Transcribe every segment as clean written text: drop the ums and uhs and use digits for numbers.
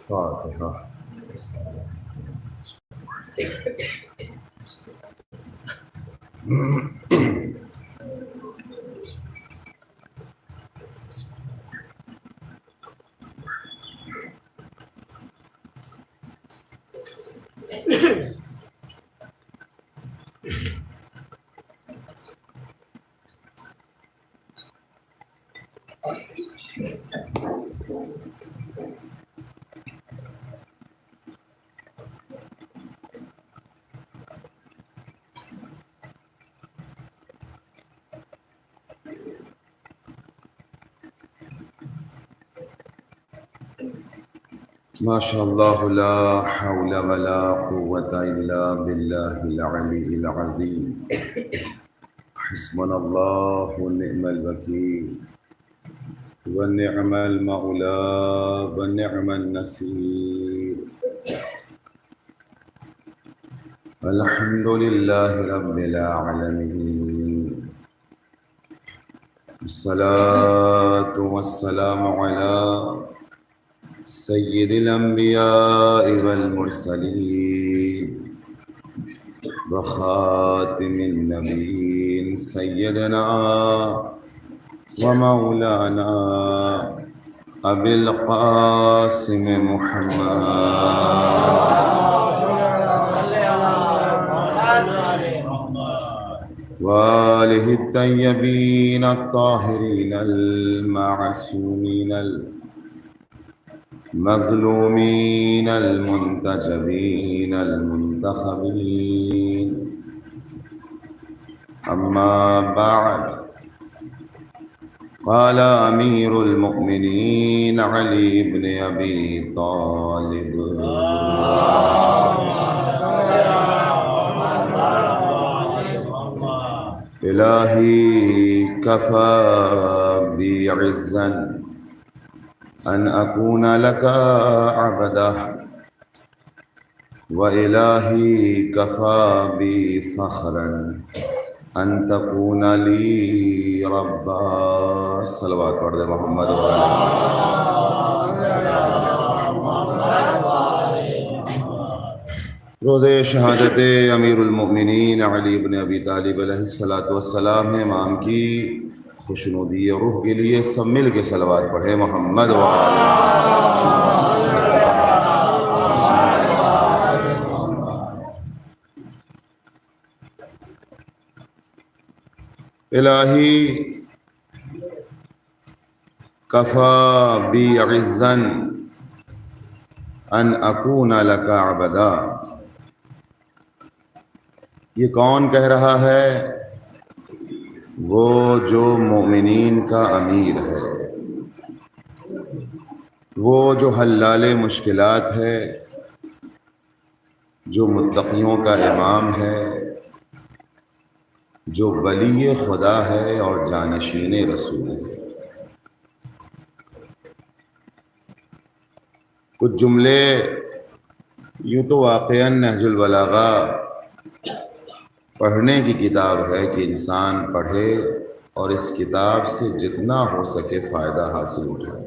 فاتحہ. ماشاء اللہ لا حول ولا قوة الا باللہ العلی العظیم. حسبنا اللہ ونعم الوکیل ونعم المولا ونعم النصیر. الحمد للہ رب العالمین. الصلاة والسلام علی سید الانبیاء والمرسلین وخاتم النبیین سیدنا ومولانا ابی القاسم محمد وآلہ الطیبین الطاہرین المعصومین المظلومین المنتجبین المنتخبین. اما بعد قال امیر المؤمنین علی بن ابی طالب الہی کفا بی عزا ان اکون لک عبدا وإلہی کفا بی فخرا ان تکون لی ربا. صلوات پڑھ دے محمد وعلی. روز شہادت امیر المؤمنین علی بن ابی طالب علیہ السلام ہے. امام کی خوشنودی روح کے لیے سب مل کے صلوات پڑھے محمد وعلی. الہی کفا بی عزا ان اکون لک عبدا. یہ کون کہہ رہا ہے؟ وہ جو مومنین کا امیر ہے، وہ جو حلال مشکلات ہے، جو متقیوں کا امام ہے، جو ولی خدا ہے اور جانشین رسول ہے. کچھ جملے یوں تو واقعاً نہج البلاغہ پڑھنے کی کتاب ہے کہ انسان پڑھے اور اس کتاب سے جتنا ہو سکے فائدہ حاصل اٹھائے.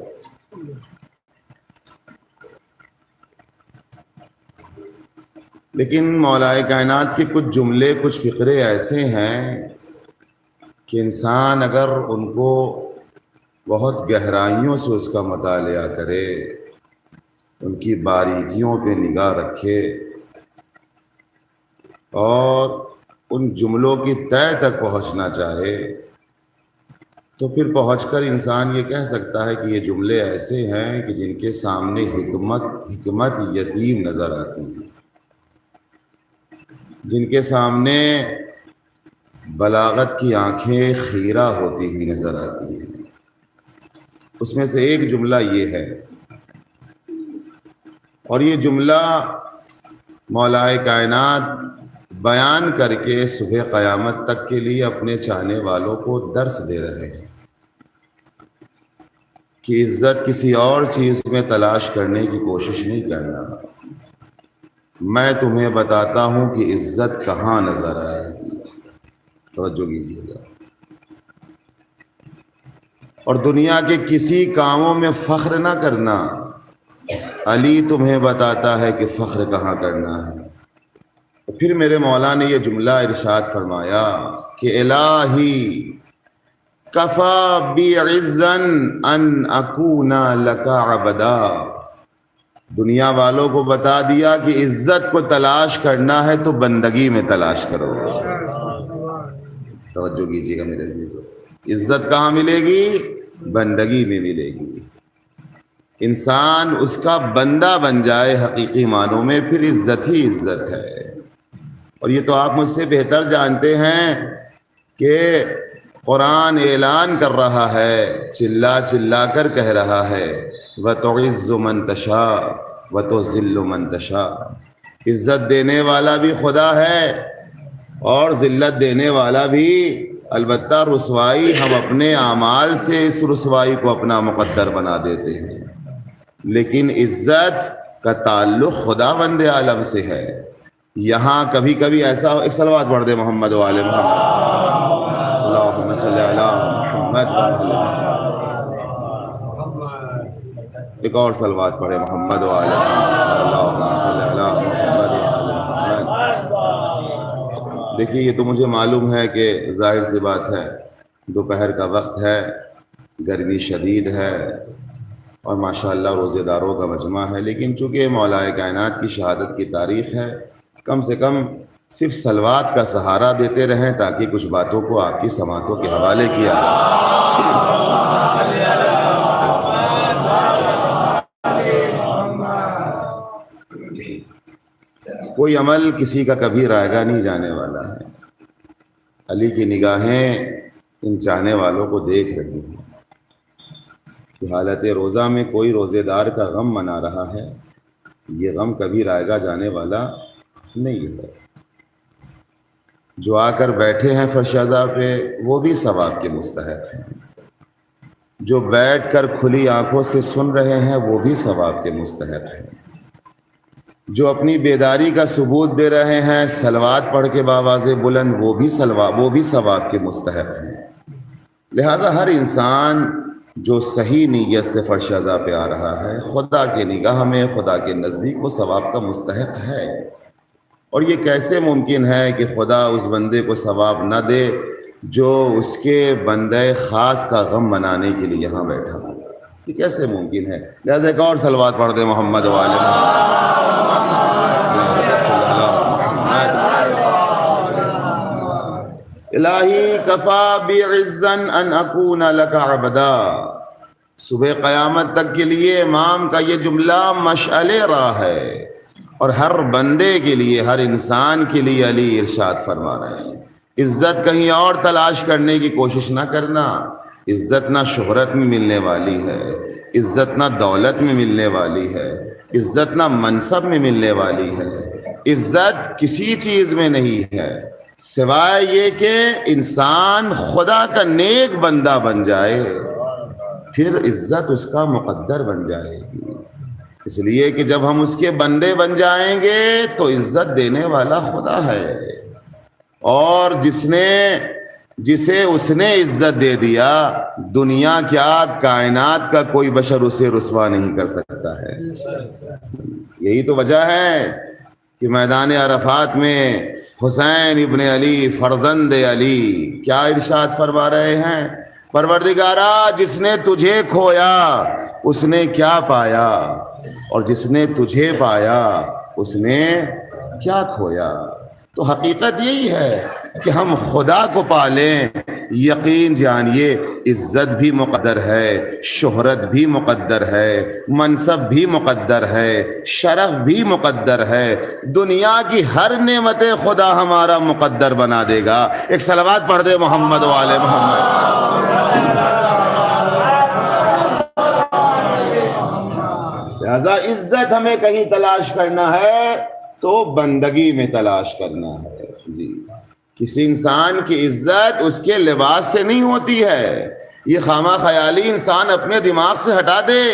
لیکن مولا کائنات کے کچھ جملے، کچھ فقرے ایسے ہیں کہ انسان اگر ان کو بہت گہرائیوں سے اس کا مطالعہ کرے، ان کی باریکیوں پہ نگاہ رکھے اور ان جملوں کی تہہ تک پہنچنا چاہے، تو پھر پہنچ کر انسان یہ کہہ سکتا ہے کہ یہ جملے ایسے ہیں کہ جن کے سامنے حکمت یتیم نظر آتی ہے، جن کے سامنے بلاغت کی آنکھیں خیرہ ہوتی ہوئی نظر آتی ہیں. اس میں سے ایک جملہ یہ ہے، اور یہ جملہ مولا کائنات بیان کر کے صبح قیامت تک کے لیے اپنے چاہنے والوں کو درس دے رہے ہیں کہ عزت کسی اور چیز میں تلاش کرنے کی کوشش نہیں کرنا. میں تمہیں بتاتا ہوں کہ عزت کہاں نظر آئے گی. توجہ کیجیے گا. اور دنیا کے کسی کاموں میں فخر نہ کرنا۔ علی تمہیں بتاتا ہے کہ فخر کہاں کرنا ہے۔ پھر میرے مولا نے یہ جملہ ارشاد فرمایا کہ الہی کفا بی عزا ان اکون لک عبدا، دنیا والوں کو بتا دیا کہ عزت کو تلاش کرنا ہے تو بندگی میں تلاش کرو۔ توجہ کیجیے گا میرے عزیزو، عزت کہاں ملے گی؟ بندگی میں ملے گی۔ انسان اس کا بندہ بن جائے حقیقی معنوں میں، پھر عزت ہی عزت ہے۔ اور یہ تو آپ مجھ سے بہتر جانتے ہیں کہ قرآن اعلان کر رہا ہے، چلا چلا کر کہہ رہا ہے وَتُعِزُّ مَن تَشَاءُ وَتُذِلُّ مَن تَشَاءُ، عزت دینے والا بھی خدا ہے اور ذلت دینے والا بھی۔ البتہ رسوائی ہم اپنے اعمال سے اس رسوائی کو اپنا مقدر بنا دیتے ہیں، لیکن عزت کا تعلق خدا بند عالم سے ہے۔ یہاں کبھی کبھی ایسا، ایک صلوات پڑھ دے محمد و آل محمد، اللہم صلی علی محمد و آل محمد، ایک اور صلوات پڑھے محمد و آل محمد، اللہم صلی علی محمد و آل محمد۔ دیکھیے یہ تو مجھے معلوم ہے کہ ظاہر سی بات ہے، دوپہر کا وقت ہے، گرمی شدید ہے اور ماشاءاللہ روزے داروں کا مجمع ہے، لیکن چونکہ مولا کائنات کی شہادت کی تاریخ ہے، کم سے کم صرف صلوات کا سہارا دیتے رہیں تاکہ کچھ باتوں کو آپ کی سماعتوں کے حوالے کیا جا سکے۔ کوئی عمل کسی کا کبھی رائے گا نہیں جانے والا ہے۔ علی کی نگاہیں ان چاہنے والوں کو دیکھ رہی ہیں کہ حالت روزہ میں کوئی روزے دار کا غم منا رہا ہے، یہ غم کبھی رائے گا جانے والا نہیں ہے۔ جو آ کر بیٹھے ہیں فرش ازا پہ وہ بھی ثواب کے مستحق ہیں، جو بیٹھ کر کھلی آنکھوں سے سن رہے ہیں وہ بھی ثواب کے مستحق ہیں، جو اپنی بیداری کا ثبوت دے رہے ہیں صلوات پڑھ کے بآواز بلند وہ بھی ثواب کے مستحق ہیں۔ لہذا ہر انسان جو صحیح نیت سے فرش ازا پہ آ رہا ہے، خدا کی نگاہ میں، خدا کے نزدیک وہ ثواب کا مستحق ہے۔ اور یہ کیسے ممکن ہے کہ خدا اس بندے کو ثواب نہ دے جو اس کے بندے خاص کا غم منانے کے لیے یہاں بیٹھا ہو؟ یہ کیسے ممکن ہے؟ لہذا ایک اور صلوات پڑھ دے محمد و آل محمد۔ الہی کفا بعزا ان اکون لک عبدا، صبح قیامت تک کے لیے امام کا یہ جملہ مشعل راہ ہے، اور ہر بندے کے لیے، ہر انسان کے لیے علی ارشاد فرما رہے ہیں عزت کہیں اور تلاش کرنے کی کوشش نہ کرنا۔ عزت نہ شہرت میں ملنے والی ہے، عزت نہ دولت میں ملنے والی ہے، عزت نہ منصب میں ملنے والی ہے، عزت کسی چیز میں نہیں ہے سوائے یہ کہ انسان خدا کا نیک بندہ بن جائے، پھر عزت اس کا مقدر بن جائے گی۔ اس لیے کہ جب ہم اس کے بندے بن جائیں گے تو عزت دینے والا خدا ہے، اور جسے اس نے عزت دے دیا، دنیا کیا کائنات کا کوئی بشر اسے رسوا نہیں کر سکتا ہے۔ یہی تو وجہ ہے کہ میدان عرفات میں حسین ابن علی فرزند علی کیا ارشاد فرما رہے ہیں؟ پروردگارا جس نے تجھے کھویا اس نے کیا پایا، اور جس نے تجھے پایا اس نے کیا کھویا۔ تو حقیقت یہی ہے کہ ہم خدا کو پالیں، یقین جانیے عزت بھی مقدر ہے، شہرت بھی مقدر ہے، منصب بھی مقدر ہے، شرف بھی مقدر ہے، دنیا کی ہر نعمت خدا ہمارا مقدر بنا دے گا۔ ایک صلوات پڑھ دے محمد و آل محمد۔ لہذا عزت ہمیں کہیں تلاش کرنا ہے تو بندگی میں تلاش کرنا ہے۔ جی، کسی انسان کی عزت اس کے لباس سے نہیں ہوتی ہے، یہ خامہ خیالی انسان اپنے دماغ سے ہٹا دے۔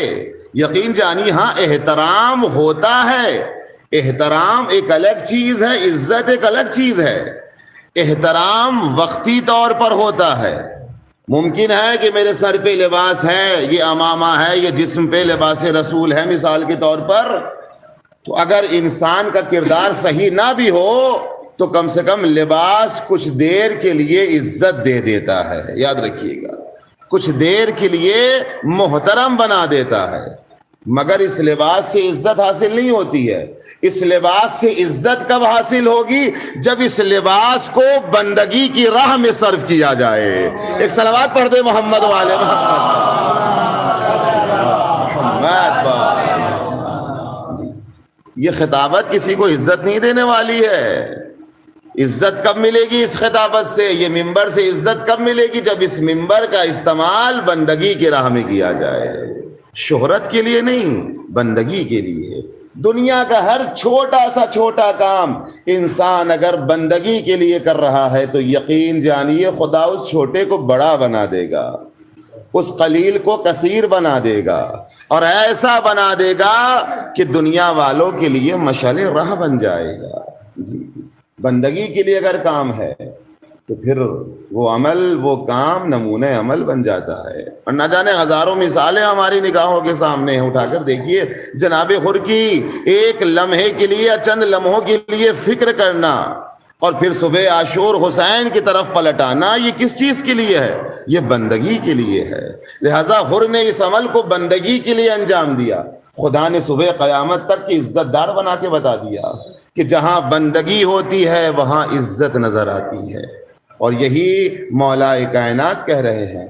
یقین جانی ہاں احترام ہوتا ہے، احترام ایک الگ چیز ہے، عزت ایک الگ چیز ہے۔ احترام وقتی طور پر ہوتا ہے، ممکن ہے کہ میرے سر پہ لباس ہے، یہ امامہ ہے، یہ جسم پہ لباس رسول ہے مثال کے طور پر، تو اگر انسان کا کردار صحیح نہ بھی ہو تو کم سے کم لباس کچھ دیر کے لیے عزت دے دیتا ہے، یاد رکھیے گا، کچھ دیر کے لیے محترم بنا دیتا ہے، مگر اس لباس سے عزت حاصل نہیں ہوتی ہے۔ اس لباس سے عزت کب حاصل ہوگی؟ جب اس لباس کو بندگی کی راہ میں صرف کیا جائے۔ ایک صلوات پڑھ دے محمد والے محمد۔ یہ خطابت کسی کو عزت نہیں دینے والی ہے۔ عزت کب ملے گی اس خطابت سے؟ یہ ممبر سے عزت کب ملے گی؟ جب اس ممبر کا استعمال بندگی کی راہ میں کیا جائے، شہرت کے لیے نہیں، بندگی کے لیے۔ دنیا کا ہر چھوٹا سا چھوٹا کام انسان اگر بندگی کے لیے کر رہا ہے تو یقین جانیے خدا اس چھوٹے کو بڑا بنا دے گا، اس قلیل کو کثیر بنا دے گا، اور ایسا بنا دے گا کہ دنیا والوں کے لیے مشعل راہ بن جائے گا۔ جی، بندگی کے لیے اگر کام ہے تو پھر وہ عمل، وہ کام نمونہ عمل بن جاتا ہے۔ اور نہ جانے ہزاروں مثالیں ہماری نگاہوں کے سامنے ہیں، اٹھا کر دیکھیے جناب خور کی ایک لمحے کے لیے، چند لمحوں کے لیے فکر کرنا اور پھر صبح عاشور حسین کی طرف پلٹانا، یہ کس چیز کے لیے ہے؟ یہ بندگی کے لیے ہے۔ لہذا حر نے اس عمل کو بندگی کے لیے انجام دیا۔ خدا نے صبح قیامت تک کی عزت دار بنا کے بتا دیا کہ جہاں بندگی ہوتی ہے وہاں عزت نظر آتی ہے، اور یہی مولا کائنات کہہ رہے ہیں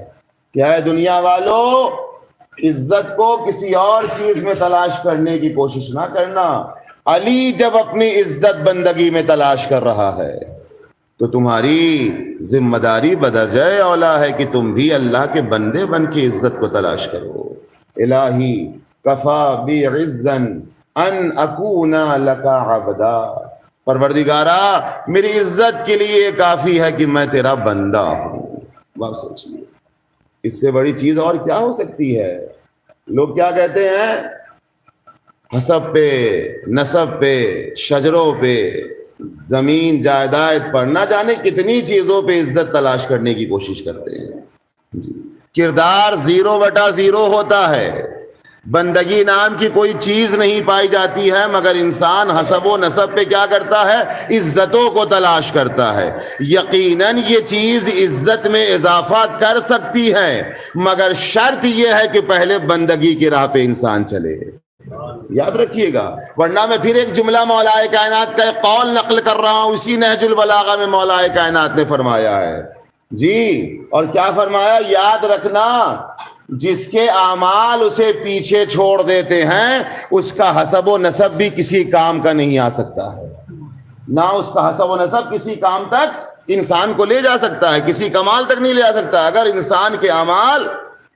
کہ اے دنیا والو، عزت کو کسی اور چیز میں تلاش کرنے کی کوشش نہ کرنا۔ علی جب اپنی عزت بندگی میں تلاش کر رہا ہے تو تمہاری ذمہ داری بدرجہ اولا ہے کہ تم بھی اللہ کے بندے بن کے عزت کو تلاش کرو۔ الہی کفا بی عزن ان اکون لکا عبدا، پروردگارا میری عزت کے لیے کافی ہے کہ میں تیرا بندہ ہوں۔ بات سوچیے، اس سے بڑی چیز اور کیا ہو سکتی ہے؟ لوگ کیا کہتے ہیں؟ حسب پہ، نسب پہ، شجروں پہ، زمین جائیداد پر، نہ جانے کتنی چیزوں پہ عزت تلاش کرنے کی کوشش کرتے ہیں۔ جی، کردار 0/0 ہوتا ہے، بندگی نام کی کوئی چیز نہیں پائی جاتی ہے، مگر انسان حسب و نسب پہ کیا کرتا ہے؟ عزتوں کو تلاش کرتا ہے۔ یقیناً یہ چیز عزت میں اضافہ کر سکتی ہے، مگر شرط یہ ہے کہ پہلے بندگی کی راہ پہ انسان چلے، یاد رکھیے گا۔ ورنہ میں پھر ایک جملہ مولا کائنات کا ایک قول نقل کر رہا ہوں، اسی نہج البلاغہ میں مولا کائنات نے فرمایا ہے جی، اور کیا فرمایا؟ یاد رکھنا، جس کے اعمال اسے پیچھے چھوڑ دیتے ہیں اس کا حسب و نسب بھی کسی کام کا نہیں آ سکتا ہے، نہ اس کا حسب و نسب کسی کام تک انسان کو لے جا سکتا ہے، کسی کمال تک نہیں لے جا سکتا اگر انسان کے اعمال،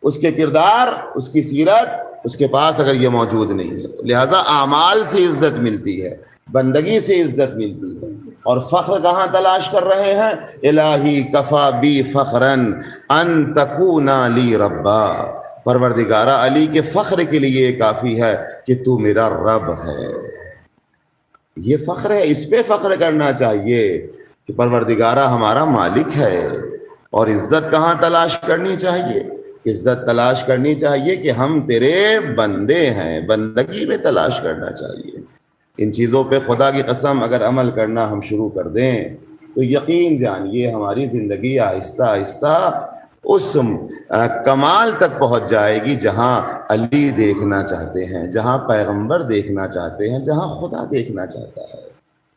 اس کے کردار، اس کی سیرت اس کے پاس اگر یہ موجود نہیں ہے۔ لہذا اعمال سے عزت ملتی ہے، بندگی سے عزت ملتی ہے، اور فخر کہاں تلاش کر رہے ہیں؟ الہی کفا بی فخرن ان تکونا لی ربا، پروردگارہ علی کے فخر کے لیے کافی ہے کہ تو میرا رب ہے۔ یہ فخر ہے، اس پہ فخر کرنا چاہیے کہ پروردگارہ ہمارا مالک ہے۔ اور عزت کہاں تلاش کرنی چاہیے؟ عزت تلاش کرنی چاہیے کہ ہم تیرے بندے ہیں، بندگی میں تلاش کرنا چاہیے۔ ان چیزوں پہ خدا کی قسم اگر عمل کرنا ہم شروع کر دیں تو یقین جانیے ہماری زندگی آہستہ آہستہ اس کمال تک پہنچ جائے گی جہاں علی دیکھنا چاہتے ہیں، جہاں پیغمبر دیکھنا چاہتے ہیں، جہاں خدا دیکھنا چاہتا ہے۔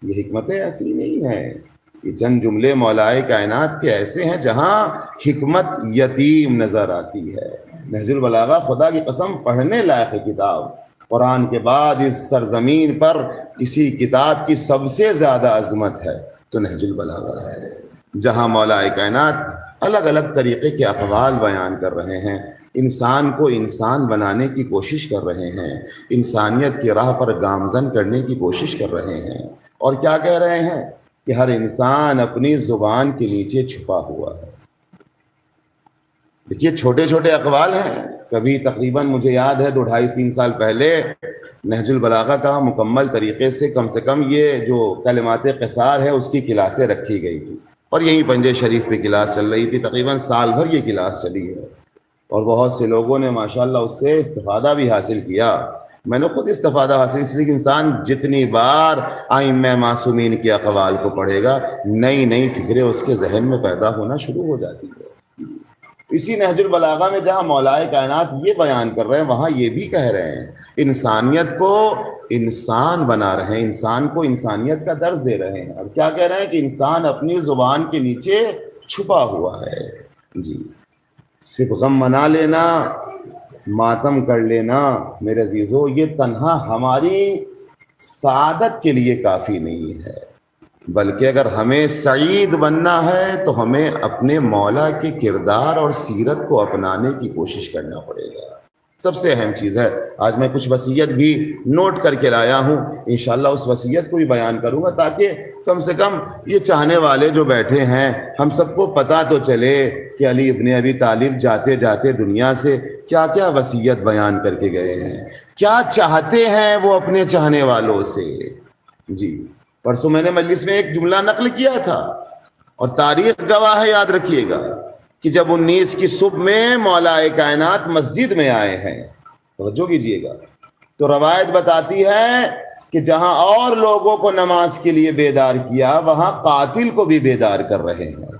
یہ حکمتیں ایسی نہیں ہیں، یہ چند جملے مولائے کائنات کے ایسے ہیں جہاں حکمت یتیم نظر آتی ہے۔ نہج البلاغہ خدا کی قسم پڑھنے لائق کتاب، قرآن کے بعد اس سرزمین پر کسی کتاب کی سب سے زیادہ عظمت ہے تو نہج البلاغہ ہے، جہاں مولائے کائنات الگ الگ طریقے کے اقوال بیان کر رہے ہیں، انسان کو انسان بنانے کی کوشش کر رہے ہیں، انسانیت کی راہ پر گامزن کرنے کی کوشش کر رہے ہیں۔ اور کیا کہہ رہے ہیں؟ کہ ہر انسان اپنی زبان کے نیچے چھپا ہوا ہے۔ دیکھیے چھوٹے چھوٹے اقوال ہیں، کبھی تقریباً مجھے یاد ہے 2-2.5-3 سال پہلے نہج البلاغہ کا مکمل طریقے سے کم یہ جو کلمات قصار ہے اس کی کلاسیں رکھی گئی تھی، اور یہیں پنجے شریف پہ کلاس چل رہی تھی، تقریباً سال بھر یہ کلاس چلی ہے اور بہت سے لوگوں نے ماشاءاللہ اس سے استفادہ بھی حاصل کیا۔ میں نے خود استفادہ حاصل، اس لیے کہ انسان جتنی بار ائمہ معصومین کے اقوال کو پڑھے گا نئی نئی فکریں اس کے ذہن میں پیدا ہونا شروع ہو جاتی ہے۔ اسی نہج البلاغہ میں جہاں مولائے کائنات یہ بیان کر رہے ہیں وہاں یہ بھی کہہ رہے ہیں انسانیت کو انسان بنا رہے ہیں، انسان کو انسانیت کا درس دے رہے ہیں۔ اور کیا کہہ رہے ہیں کہ انسان اپنی زبان کے نیچے چھپا ہوا ہے۔ جی، صرف غم منا لینا، ماتم کر لینا میرے عزیزو، یہ تنہا ہماری سعادت کے لیے کافی نہیں ہے، بلکہ اگر ہمیں سعید بننا ہے تو ہمیں اپنے مولا کے کردار اور سیرت کو اپنانے کی کوشش کرنا پڑے گا۔ سب سے اہم چیز ہے، آج میں کچھ وصیت بھی نوٹ کر کے لایا ہوں، انشاءاللہ اس وصیت کو بھی بیان کروں گا تاکہ کم سے کم یہ چاہنے والے جو بیٹھے ہیں ہم سب کو پتہ تو چلے کہ علی ابن ابی طالب جاتے جاتے دنیا سے کیا کیا وصیت بیان کر کے گئے ہیں، کیا چاہتے ہیں وہ اپنے چاہنے والوں سے۔ جی، پرسوں میں نے مجلس میں ایک جملہ نقل کیا تھا اور تاریخ گواہ ہے، یاد رکھیے گا کہ جب 19 کی صبح میں مولا کائنات مسجد میں آئے ہیں، توجہ کیجیے گا، تو روایت بتاتی ہے کہ جہاں اور لوگوں کو نماز کے لیے بیدار کیا وہاں قاتل کو بھی بیدار کر رہے ہیں۔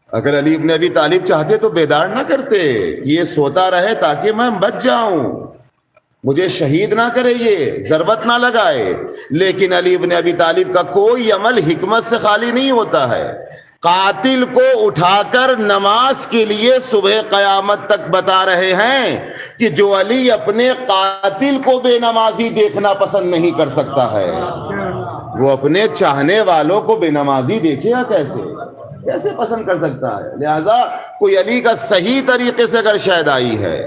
اگر علی ابن ابی طالب چاہتے تو بیدار نہ کرتے، یہ سوتا رہے تاکہ میں بچ جاؤں، مجھے شہید نہ کرے، یہ ضربت نہ لگائے۔ لیکن علی ابن ابی طالب کا کوئی عمل حکمت سے خالی نہیں ہوتا ہے۔ قاتل کو اٹھا کر نماز کے لیے صبح قیامت تک بتا رہے ہیں کہ جو علی اپنے قاتل کو بے نمازی دیکھنا پسند نہیں کر سکتا ہے، وہ اپنے چاہنے والوں کو بے نمازی دیکھے گا کیسے پسند کر سکتا ہے؟ لہذا کوئی علی کا صحیح طریقے سے اگر شیدائی ہے،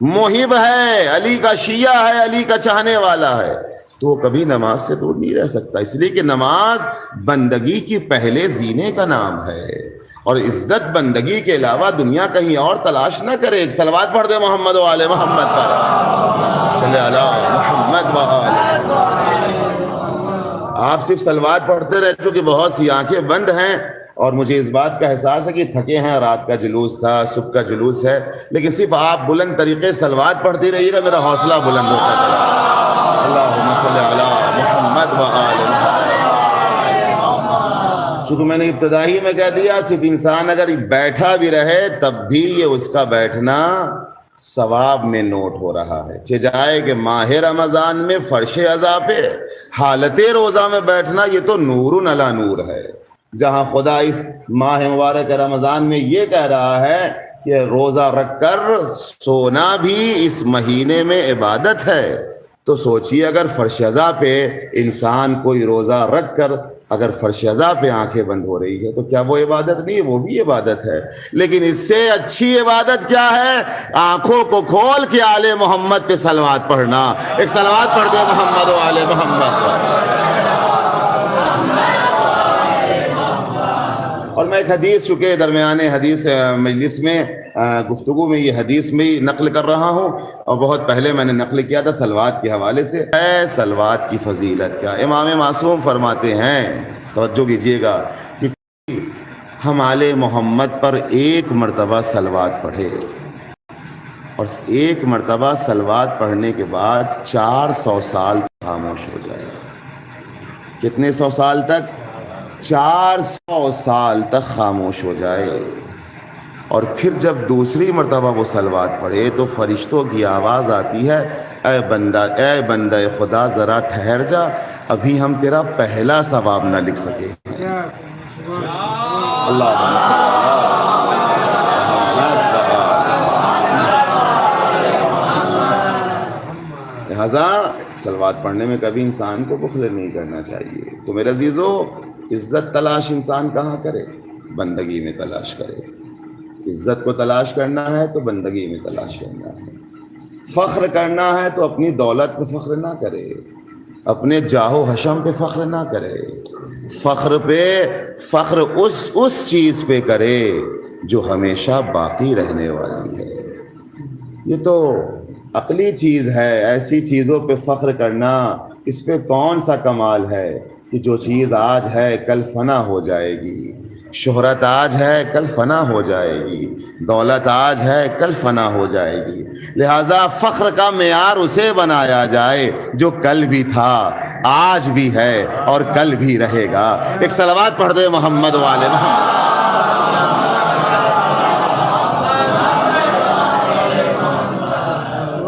محب ہے، علی کا شیعہ ہے، علی کا چاہنے والا ہے، تو وہ کبھی نماز سے دور نہیں رہ سکتا، اس لیے کہ نماز بندگی کی پہلے زینے کا نام ہے، اور عزت بندگی کے علاوہ دنیا کہیں اور تلاش نہ کرے۔ ایک صلوات پڑھ دے محمد و آل محمد پر، صلی اللہ محمد و آل۔ آپ صرف صلوات پڑھتے رہتے کہ بہت سی آنکھیں بند ہیں، اور مجھے اس بات کا احساس ہے کہ تھکے ہیں، رات کا جلوس تھا، صبح کا جلوس ہے، لیکن صرف آپ بلند طریقے صلوات پڑھتے رہیے گا، میرا حوصلہ بلند ہوتا چلا۔ اللہم صلی علی محمد و آل محمد۔ چونکہ میں نے ابتدائی میں کہہ دیا صرف انسان اگر بیٹھا بھی رہے تب بھی یہ اس کا بیٹھنا ثواب میں نوٹ ہو رہا ہے، چہ جائے کہ ماہ رمضان میں فرش عزا پہ حالت روزہ میں بیٹھنا یہ تو نور علی نور ہے، جہاں خدا اس ماہ مبارک رمضان میں یہ کہہ رہا ہے کہ روزہ رکھ کر سونا بھی اس مہینے میں عبادت ہے، تو سوچیے اگر فرش عزا پہ انسان کوئی روزہ رکھ کر اگر فرش عزا پہ آنکھیں بند ہو رہی ہے تو کیا وہ عبادت نہیں ہے؟ وہ بھی عبادت ہے، لیکن اس سے اچھی عبادت کیا ہے؟ آنکھوں کو کھول کے آل محمد پہ صلوات پڑھنا۔ ایک صلوات پڑھ دے محمد و آل محمد پر۔ اور میں ایک حدیث چکے درمیان حدیث مجلس میں گفتگو میں یہ حدیث میں نقل کر رہا ہوں، اور بہت پہلے میں نے نقل کیا تھا سلوات کے حوالے سے۔ اے سلوات کی فضیلت کیا! امام معصوم فرماتے ہیں، توجہ کیجئے گا، کہ ہم آل محمد پر ایک مرتبہ سلوات پڑھے اور ایک مرتبہ سلوات پڑھنے کے بعد 400 سال خاموش ہو جائے۔ کتنے سو سال تک؟ 400 سال تک خاموش ہو جائے، اور پھر جب دوسری مرتبہ وہ سلوات پڑھے تو فرشتوں کی آواز آتی ہے، اے بندہ خدا ذرا ٹھہر جا، ابھی ہم تیرا پہلا ثواب نہ لکھ سکے ہیں۔ اللہ لہذا صلوات پڑھنے میں کبھی انسان کو بخل نہیں کرنا چاہیے۔ تو میرے عزیزو، عزت تلاش انسان کہاں کرے؟ بندگی میں تلاش کرے۔ عزت کو تلاش کرنا ہے تو بندگی میں تلاش کرنا ہے۔ فخر کرنا ہے تو اپنی دولت پہ فخر نہ کرے، اپنے جاہ و حشم پہ فخر نہ کرے، فخر اس چیز پہ کرے جو ہمیشہ باقی رہنے والی ہے۔ یہ تو عقلی چیز ہے، ایسی چیزوں پہ فخر کرنا اس پہ کون سا کمال ہے کہ جو چیز آج ہے کل فنا ہو جائے گی، شہرت آج ہے کل فنا ہو جائے گی، دولت آج ہے کل فنا ہو جائے گی، لہٰذا فخر کا معیار اسے بنایا جائے جو کل بھی تھا، آج بھی ہے اور کل بھی رہے گا۔ ایک صلوات پڑھ دے محمد والے محمد۔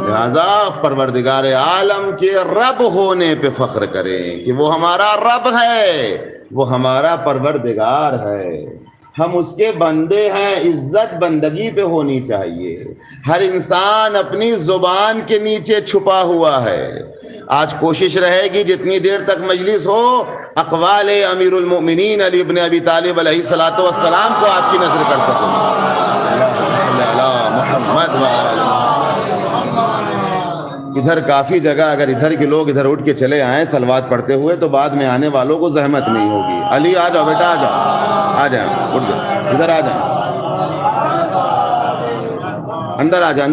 لہذا پروردگار عالم کے رب ہونے پہ فخر کریں کہ وہ ہمارا رب ہے، وہ ہمارا پروردگار ہے، ہم اس کے بندے ہیں۔ عزت بندگی پہ ہونی چاہیے۔ ہر انسان اپنی زبان کے نیچے چھپا ہوا ہے۔ آج کوشش رہے گی جتنی دیر تک مجلس ہو اقوال امیر المؤمنین علی ابن ابی طالب علیہ الصلوۃ والسلام کو آپ کی نظر کر سکوں۔ اللہم صلی علی محمد وعلی ادھر کافی جگہ، اگر ادھر کے لوگ ادھر اٹھ کے چلے آئیں سلوات پڑھتے ہوئے تو بعد میں آنے والوں کو زحمت نہیں ہوگی۔ علی آ جاؤ بیٹا، آ جاؤ، آ جائیں، اٹھ جاؤ، ادھر آ جائیں، اندر آ جائیں،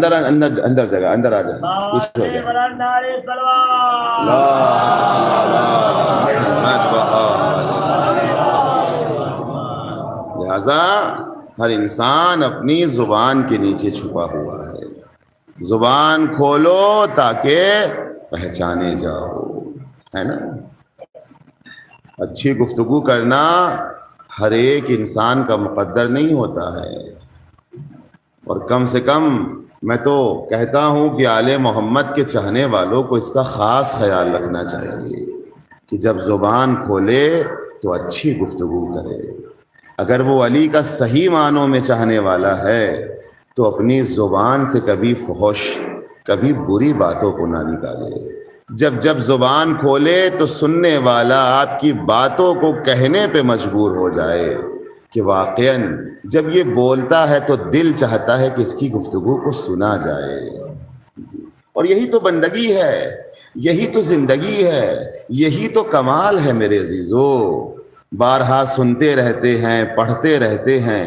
اندر جگہ، اندر آ جائیں، کچھ ہو گیا۔ لہذا ہر انسان اپنی زبان کے نیچے چھپا ہوا ہے۔ زبان کھولو تاکہ پہچانے جاؤ، ہے نا۔ اچھی گفتگو کرنا ہر ایک انسان کا مقدر نہیں ہوتا ہے، اور کم سے کم میں تو کہتا ہوں کہ آل محمد کے چاہنے والوں کو اس کا خاص خیال رکھنا چاہیے کہ جب زبان کھولے تو اچھی گفتگو کرے۔ اگر وہ علی کا صحیح معنوں میں چاہنے والا ہے تو اپنی زبان سے کبھی فحش، کبھی بری باتوں کو نہ نکالے۔ جب زبان کھولے تو سننے والا آپ کی باتوں کو کہنے پہ مجبور ہو جائے کہ واقعاً جب یہ بولتا ہے تو دل چاہتا ہے کہ اس کی گفتگو کو سنا جائے۔ جی، اور یہی تو بندگی ہے، یہی تو زندگی ہے، یہی تو کمال ہے میرے عزیزو۔ بارہا سنتے رہتے ہیں، پڑھتے رہتے ہیں،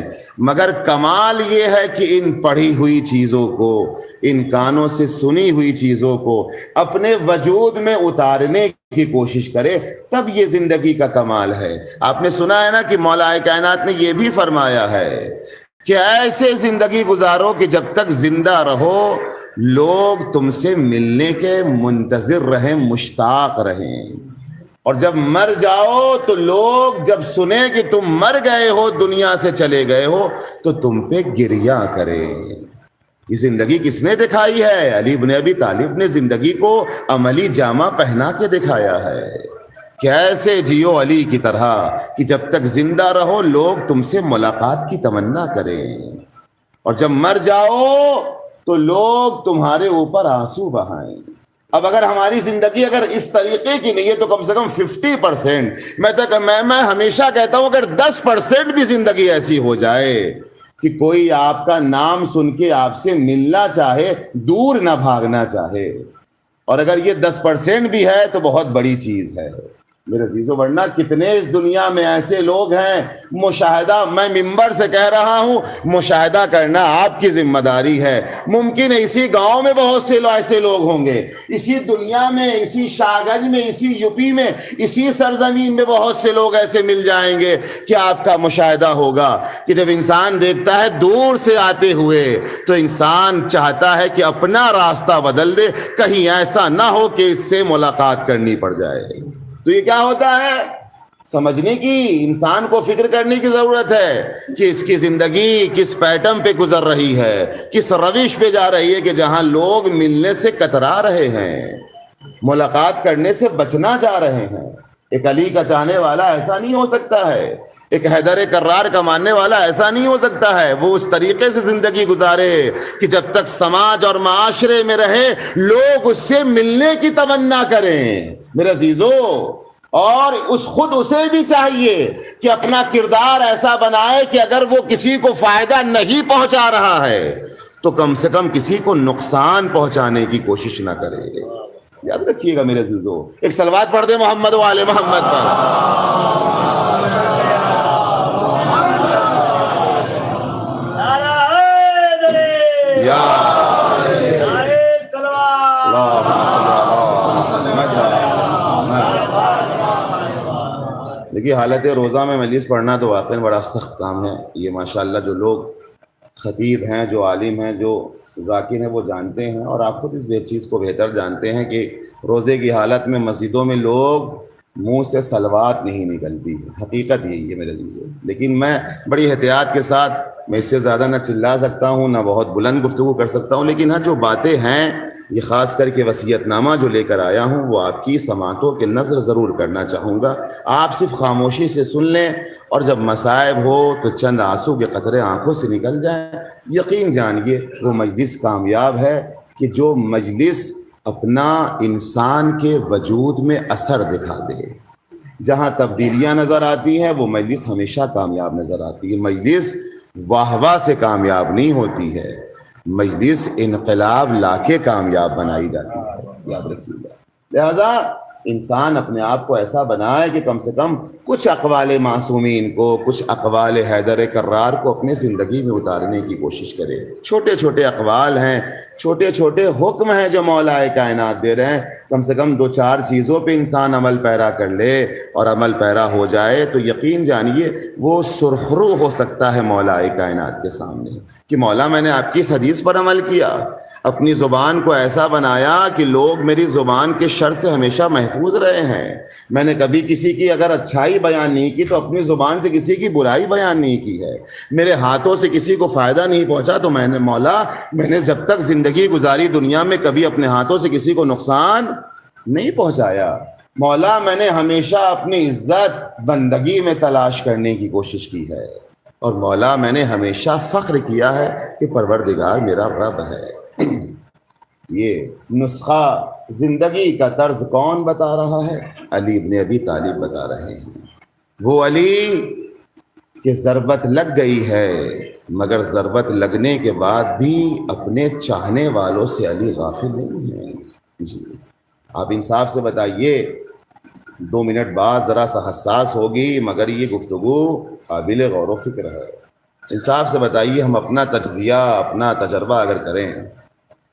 مگر کمال یہ ہے کہ ان پڑھی ہوئی چیزوں کو، ان کانوں سے سنی ہوئی چیزوں کو اپنے وجود میں اتارنے کی کوشش کرے، تب یہ زندگی کا کمال ہے۔ آپ نے سنا ہے نا کہ مولا کائنات نے یہ بھی فرمایا ہے کہ ایسے زندگی گزارو کہ جب تک زندہ رہو لوگ تم سے ملنے کے منتظر رہیں، مشتاق رہیں، اور جب مر جاؤ تو لوگ جب سنیں کہ تم مر گئے ہو، دنیا سے چلے گئے ہو، تو تم پہ گریہ کریں۔ یہ زندگی کس نے دکھائی ہے؟ علی بن ابی طالب نے زندگی کو عملی جامہ پہنا کے دکھایا ہے کہ ایسے جیو علی کی طرح کہ جب تک زندہ رہو لوگ تم سے ملاقات کی تمنا کریں، اور جب مر جاؤ تو لوگ تمہارے اوپر آنسو بہائیں۔ اب اگر ہماری زندگی اگر اس طریقے کی نہیں ہے تو کم سے کم 50%، میں ہمیشہ کہتا ہوں اگر 10% بھی زندگی ایسی ہو جائے کہ کوئی آپ کا نام سن کے آپ سے ملنا چاہے، دور نہ بھاگنا چاہے، اور اگر یہ 10% بھی ہے تو بہت بڑی چیز ہے میرے عزیزو۔ ورنہ کتنے اس دنیا میں ایسے لوگ ہیں، مشاہدہ میں ممبر سے کہہ رہا ہوں، مشاہدہ کرنا آپ کی ذمہ داری ہے۔ ممکن ہے اسی گاؤں میں بہت سے ایسے لوگ ہوں گے، اسی دنیا میں، اسی شاہگنج میں، اسی یوپی میں، اسی سرزمین میں بہت سے لوگ ایسے مل جائیں گے کہ آپ کا مشاہدہ ہوگا کہ جب انسان دیکھتا ہے دور سے آتے ہوئے تو انسان چاہتا ہے کہ اپنا راستہ بدل دے، کہیں ایسا نہ ہو کہ اس سے ملاقات کرنی پڑ جائے۔ تو یہ کیا ہوتا ہے؟ سمجھنے کی، انسان کو فکر کرنے کی ضرورت ہے کہ اس کی زندگی کس پیٹرن پہ گزر رہی ہے، کس روش پہ جا رہی ہے کہ جہاں لوگ ملنے سے کترا رہے ہیں، ملاقات کرنے سے بچنا جا رہے ہیں۔ ایک علی کا چاہنے والا ایسا نہیں ہو سکتا ہے، ایک حیدر کرار کا ماننے والا ایسا نہیں ہو سکتا ہے، وہ اس طریقے سے زندگی گزارے کہ جب تک سماج اور معاشرے میں رہے لوگ اس سے ملنے کی تمنا کریں میرے عزیزو۔ اور خود اسے بھی چاہیے کہ اپنا کردار ایسا بنائے کہ اگر وہ کسی کو فائدہ نہیں پہنچا رہا ہے تو کم سے کم کسی کو نقصان پہنچانے کی کوشش نہ کرے۔ یاد رکھیے گا میرے عزیزو۔ ایک صلوات پڑھ دے محمد و آل محمد پر۔ یا دیکھیے حالت روزہ میں مجلس پڑھنا تو واقعی بڑا سخت کام ہے. یہ ماشاءاللہ جو لوگ خطیب ہیں، جو عالم ہیں، جو ذاکر ہیں، وہ جانتے ہیں، اور آپ خود اس چیز کو بہتر جانتے ہیں کہ روزے کی حالت میں مسجدوں میں لوگ منہ سے صلوات نہیں نکلتی ہے. حقیقت یہی ہے میرے عزیزو. لیکن میں بڑی احتیاط کے ساتھ، میں اس سے زیادہ نہ چلا سکتا ہوں، نہ بہت بلند گفتگو کر سکتا ہوں، لیکن ہاں جو باتیں ہیں، یہ خاص کر کے وصیت نامہ جو لے کر آیا ہوں وہ آپ کی سماعتوں کے نظر ضرور کرنا چاہوں گا. آپ صرف خاموشی سے سن لیں، اور جب مصائب ہو تو چند آنسو کے قطرے آنکھوں سے نکل جائیں. یقین جانیے وہ مجلس کامیاب ہے کہ جو مجلس اپنا انسان کے وجود میں اثر دکھا دے. جہاں تبدیلیاں نظر آتی ہیں وہ مجلس ہمیشہ کامیاب نظر آتی ہے. مجلس واہ واہ سے کامیاب نہیں ہوتی ہے، مجلس انقلاب لا کے کامیاب بنائی جاتی ہے، یاد رکھیے گا. لہذا انسان اپنے آپ کو ایسا بنائے کہ کم سے کم کچھ اقوال معصومین کو، کچھ اقوال حیدر کرار کو اپنے زندگی میں اتارنے کی کوشش کرے. چھوٹے چھوٹے اقوال ہیں، چھوٹے چھوٹے حکم ہیں جو مولا کائنات دے رہے ہیں. کم سے کم 2-4 چیزوں پہ انسان عمل پیرا کر لے اور عمل پیرا ہو جائے تو یقین جانیے وہ سرخرو ہو سکتا ہے مولا کائنات کے سامنے کہ مولا میں نے آپ کی اس حدیث پر عمل کیا، اپنی زبان کو ایسا بنایا کہ لوگ میری زبان کے شر سے ہمیشہ محفوظ رہے ہیں. میں نے کبھی کسی کی اگر اچھائی بیان نہیں کی تو اپنی زبان سے کسی کی برائی بیان نہیں کی ہے. میرے ہاتھوں سے کسی کو فائدہ نہیں پہنچا تو میں نے مولا، میں نے جب تک زندگی گزاری دنیا میں کبھی اپنے ہاتھوں سے کسی کو نقصان نہیں پہنچایا. مولا میں نے ہمیشہ اپنی عزت بندگی میں تلاش کرنے کی کوشش کی ہے، اور مولا میں نے ہمیشہ فخر کیا ہے کہ پروردگار میرا رب ہے. یہ نسخہ زندگی کا طرز کون بتا رہا ہے؟ علی ابن ابی طالب بتا رہے ہیں. وہ علی کہ ضربت لگ گئی ہے، مگر ضربت لگنے کے بعد بھی اپنے چاہنے والوں سے علی غافل نہیں ہے. جی آپ انصاف سے بتائیے، 2 منٹ بعد ذرا سا حساس ہوگی مگر یہ گفتگو قابل غور و فکر ہے. انصاف سے بتائیے، ہم اپنا تجزیہ، اپنا تجربہ اگر کریں،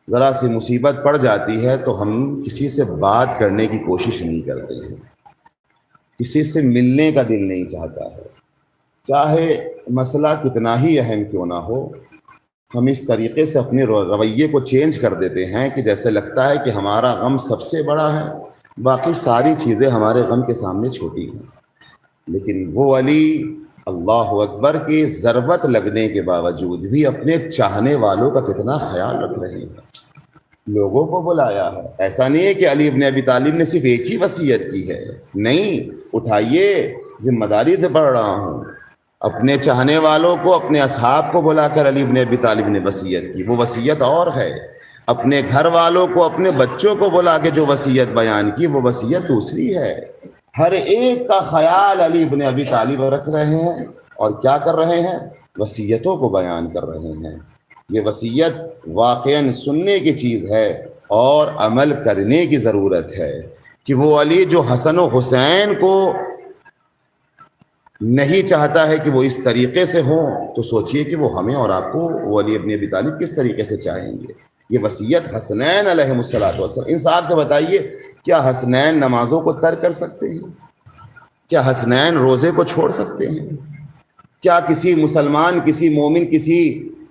ذرا سی مصیبت پڑ جاتی ہے تو ہم کسی سے بات کرنے کی کوشش نہیں کرتے ہیں، کسی سے ملنے کا دل نہیں چاہتا ہے، چاہے مسئلہ کتنا ہی اہم کیوں نہ ہو. ہم اس طریقے سے اپنے رویے کو چینج کر دیتے ہیں کہ جیسے لگتا ہے کہ ہمارا غم سب سے بڑا ہے، باقی ساری چیزیں ہمارے غم کے سامنے چھوٹی ہیں. لیکن وہ علی اللہ اکبر کی ضربت لگنے کے باوجود بھی اپنے چاہنے والوں کا کتنا خیال رکھ رہے ہیں. لوگوں کو بلایا ہے. ایسا نہیں ہے کہ علی ابن ابی طالب نے صرف ایک ہی وصیت کی ہے، نہیں، اٹھائیے، ذمہ داری سے پڑھ رہا ہوں. اپنے چاہنے والوں کو، اپنے اصحاب کو بلا کر علی ابن ابی طالب نے وصیت کی، وہ وصیت اور ہے. اپنے گھر والوں کو، اپنے بچوں کو بلا کے جو وصیت بیان کی وہ وصیت دوسری ہے. ہر ایک کا خیال علی ابن ابی طالب رکھ رہے ہیں، اور کیا کر رہے ہیں؟ وصیتوں کو بیان کر رہے ہیں. یہ وصیت واقعاً سننے کی چیز ہے اور عمل کرنے کی ضرورت ہے کہ وہ علی جو حسن و حسین کو نہیں چاہتا ہے کہ وہ اس طریقے سے ہوں، تو سوچئے کہ وہ ہمیں اور آپ کو وہ علی ابن ابی طالب کس طریقے سے چاہیں گے. یہ وصیت حسنین علیہم السلام. انصاف سے بتائیے، کیا حسنین نمازوں کو ترک کر سکتے ہیں؟ کیا حسنین روزے کو چھوڑ سکتے ہیں؟ کیا کسی مسلمان، کسی مومن، کسی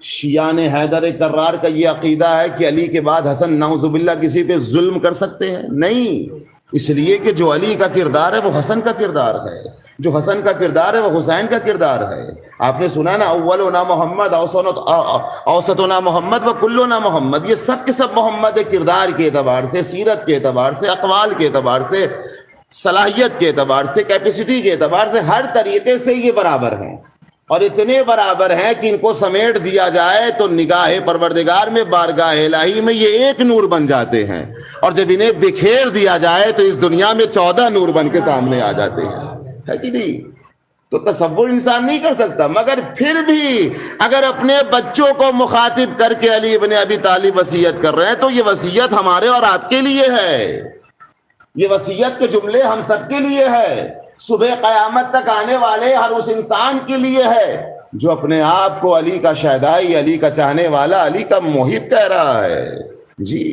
شیعان حیدر کرار کا یہ عقیدہ ہے کہ علی کے بعد حسن نعوذ باللہ کسی پہ ظلم کر سکتے ہیں؟ نہیں. اس لیے کہ جو علی کا کردار ہے وہ حسن کا کردار ہے، جو حسن کا کردار ہے وہ حسین کا کردار ہے. آپ نے سنا نا، اولنا محمد، اوسطنا محمد و کلنا محمد. یہ سب کے سب محمد ہے، کردار کے اعتبار سے، سیرت کے اعتبار سے، اقوال کے اعتبار سے، صلاحیت کے اعتبار سے، کیپیسٹی کے اعتبار سے، ہر طریقے سے یہ برابر ہیں. اور اتنے برابر ہیں کہ ان کو سمیٹ دیا جائے تو نگاہ پروردگار میں، بارگاہ الہی میں یہ ایک نور بن جاتے ہیں، اور جب انہیں بکھیر دیا جائے تو اس دنیا میں 14 نور بن کے سامنے آ جاتے ہیں. ہے کہ نہیں؟ تو تصور انسان نہیں کر سکتا. مگر پھر بھی اگر اپنے بچوں کو مخاطب کر کے علی ابن ابی طالب وصیت کر رہے ہیں تو یہ وصیت ہمارے اور آپ کے لیے ہے. یہ وصیت کے جملے ہم سب کے لیے ہے. صبح قیامت تک آنے والے ہر اس انسان کے لیے ہے جو اپنے آپ کو علی کا شیدائی، علی کا چاہنے والا، علی کا محب کہہ رہا ہے. جی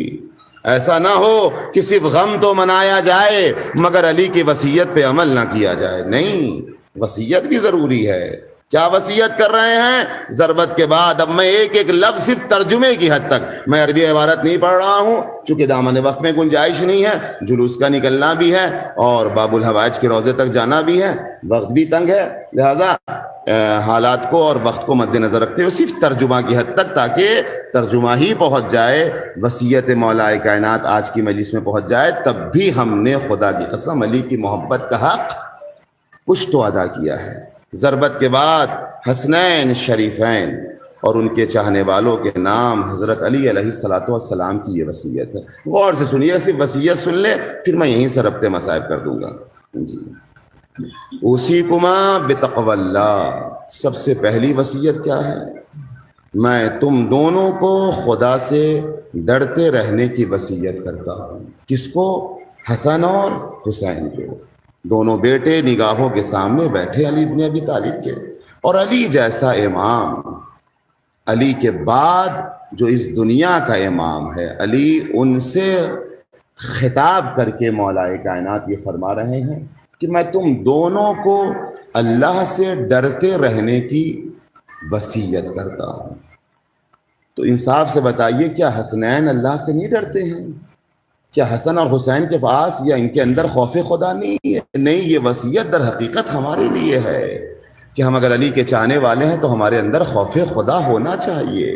ایسا نہ ہو کہ صرف غم تو منایا جائے مگر علی کی وصیت پہ عمل نہ کیا جائے. نہیں، وصیت بھی ضروری ہے. کیا وصیت کر رہے ہیں؟ ضربت کے بعد اب میں ایک ایک لفظ صرف ترجمے کی حد تک، میں عربی عبارت نہیں پڑھ رہا ہوں چونکہ دامن وقت میں گنجائش نہیں ہے، جلوس کا نکلنا بھی ہے اور باب الحوائج کے روضے تک جانا بھی ہے، وقت بھی تنگ ہے، لہذا حالات کو اور وقت کو مد نظر رکھتے ہوئے صرف ترجمہ کی حد تک، تاکہ ترجمہ ہی پہنچ جائے، وصیت مولا کائنات آج کی مجلس میں پہنچ جائے. تب بھی ہم نے خدا کی قسم علی کی محبت کا حق کچھ تو ادا کیا ہے. ضربت کے بعد حسنین شریفین اور ان کے چاہنے والوں کے نام حضرت علی علیہ الصلوۃ والسلام کی یہ وصیت ہے. غور سے سنیے، صرف وصیت سن لیں پھر میں یہیں سے ربط مصائب کر دوں گا. جی، اوصیکما بتقوی اللہ. سب سے پہلی وصیت کیا ہے؟ میں تم دونوں کو خدا سے ڈرتے رہنے کی وصیت کرتا ہوں. کس کو؟ حسن اور حسین کو. دونوں بیٹے نگاہوں کے سامنے بیٹھے علی ابن ابی طالب کے، اور علی جیسا امام، علی کے بعد جو اس دنیا کا امام ہے، علی ان سے خطاب کر کے مولا کائنات یہ فرما رہے ہیں کہ میں تم دونوں کو اللہ سے ڈرتے رہنے کی وصیت کرتا ہوں. تو انصاف سے بتائیے، کیا حسنین اللہ سے نہیں ڈرتے ہیں؟ کیا حسن اور حسین کے پاس یا ان کے اندر خوف خدا نہیں ہے؟ نہیں، یہ وصیت در حقیقت ہمارے لیے ہے کہ ہم اگر علی کے چاہنے والے ہیں تو ہمارے اندر خوف خدا ہونا چاہیے.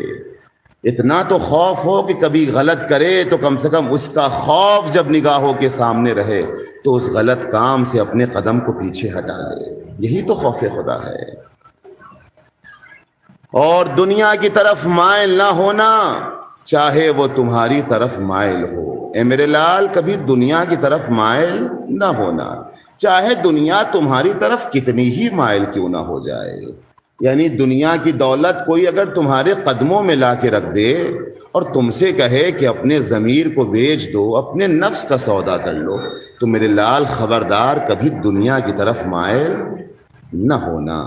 اتنا تو خوف ہو کہ کبھی غلط کرے تو کم سے کم اس کا خوف جب نگاہوں کے سامنے رہے تو اس غلط کام سے اپنے قدم کو پیچھے ہٹا لے. یہی تو خوف خدا ہے. اور دنیا کی طرف مائل نہ ہونا، چاہے وہ تمہاری طرف مائل ہو. اے میرے لال، کبھی دنیا کی طرف مائل نہ ہونا، چاہے دنیا تمہاری طرف کتنی ہی مائل کیوں نہ ہو جائے. یعنی دنیا کی دولت کوئی اگر تمہارے قدموں میں لا کے رکھ دے اور تم سے کہے کہ اپنے ضمیر کو بیچ دو، اپنے نفس کا سودا کر لو، تو میرے لال خبردار کبھی دنیا کی طرف مائل نہ ہونا.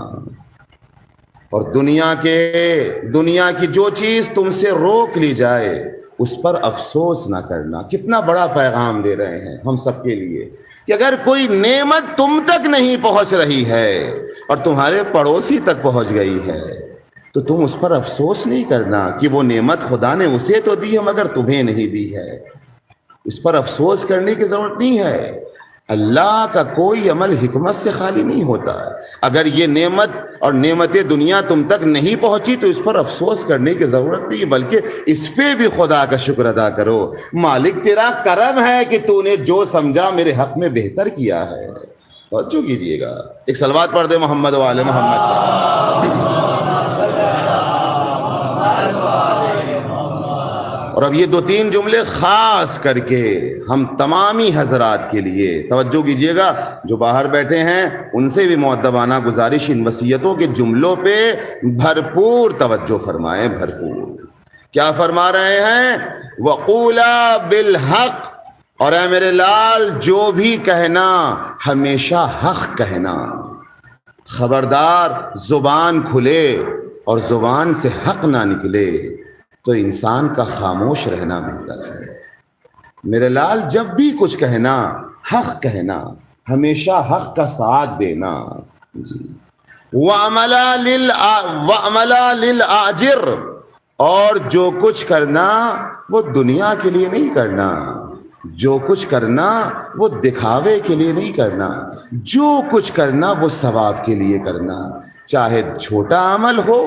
اور دنیا کی جو چیز تم سے روک لی جائے اس پر افسوس نہ کرنا. کتنا بڑا پیغام دے رہے ہیں ہم سب کے لیے کہ اگر کوئی نعمت تم تک نہیں پہنچ رہی ہے اور تمہارے پڑوسی تک پہنچ گئی ہے تو تم اس پر افسوس نہیں کرنا کہ وہ نعمت خدا نے اسے تو دی ہے مگر تمہیں نہیں دی ہے. اس پر افسوس کرنے کی ضرورت نہیں ہے. اللہ کا کوئی عمل حکمت سے خالی نہیں ہوتا. اگر یہ نعمت اور نعمت دنیا تم تک نہیں پہنچی تو اس پر افسوس کرنے کی ضرورت نہیں، بلکہ اس پہ بھی خدا کا شکر ادا کرو. مالک تیرا کرم ہے کہ تو نے جو سمجھا میرے حق میں بہتر کیا ہے. توجہ کیجئے گا. ایک صلوات پڑھ دے محمد و آل محمد. اور اب یہ 2-3 جملے خاص کر کے ہم تمامی حضرات کے لیے توجہ کیجئے گا، جو باہر بیٹھے ہیں ان سے بھی مؤدبانہ گزارش، ان وصیتوں کے جملوں پہ بھرپور توجہ فرمائیں. بھرپور کیا فرما رہے ہیں؟ وَقُولَا بِالْحَقِّ. اور اے میرے لال، جو بھی کہنا ہمیشہ حق کہنا. خبردار زبان کھلے اور زبان سے حق نہ نکلے تو انسان کا خاموش رہنا بہتر ہے. میرے لال، جب بھی کچھ کہنا حق کہنا، ہمیشہ حق کا ساتھ دینا. جی. وَعَمَلَا لِلْآجِرِ. اور جو کچھ کرنا وہ دنیا کے لیے نہیں کرنا، جو کچھ کرنا وہ دکھاوے کے لیے نہیں کرنا، جو کچھ کرنا وہ ثواب کے لیے کرنا، چاہے چھوٹا عمل ہو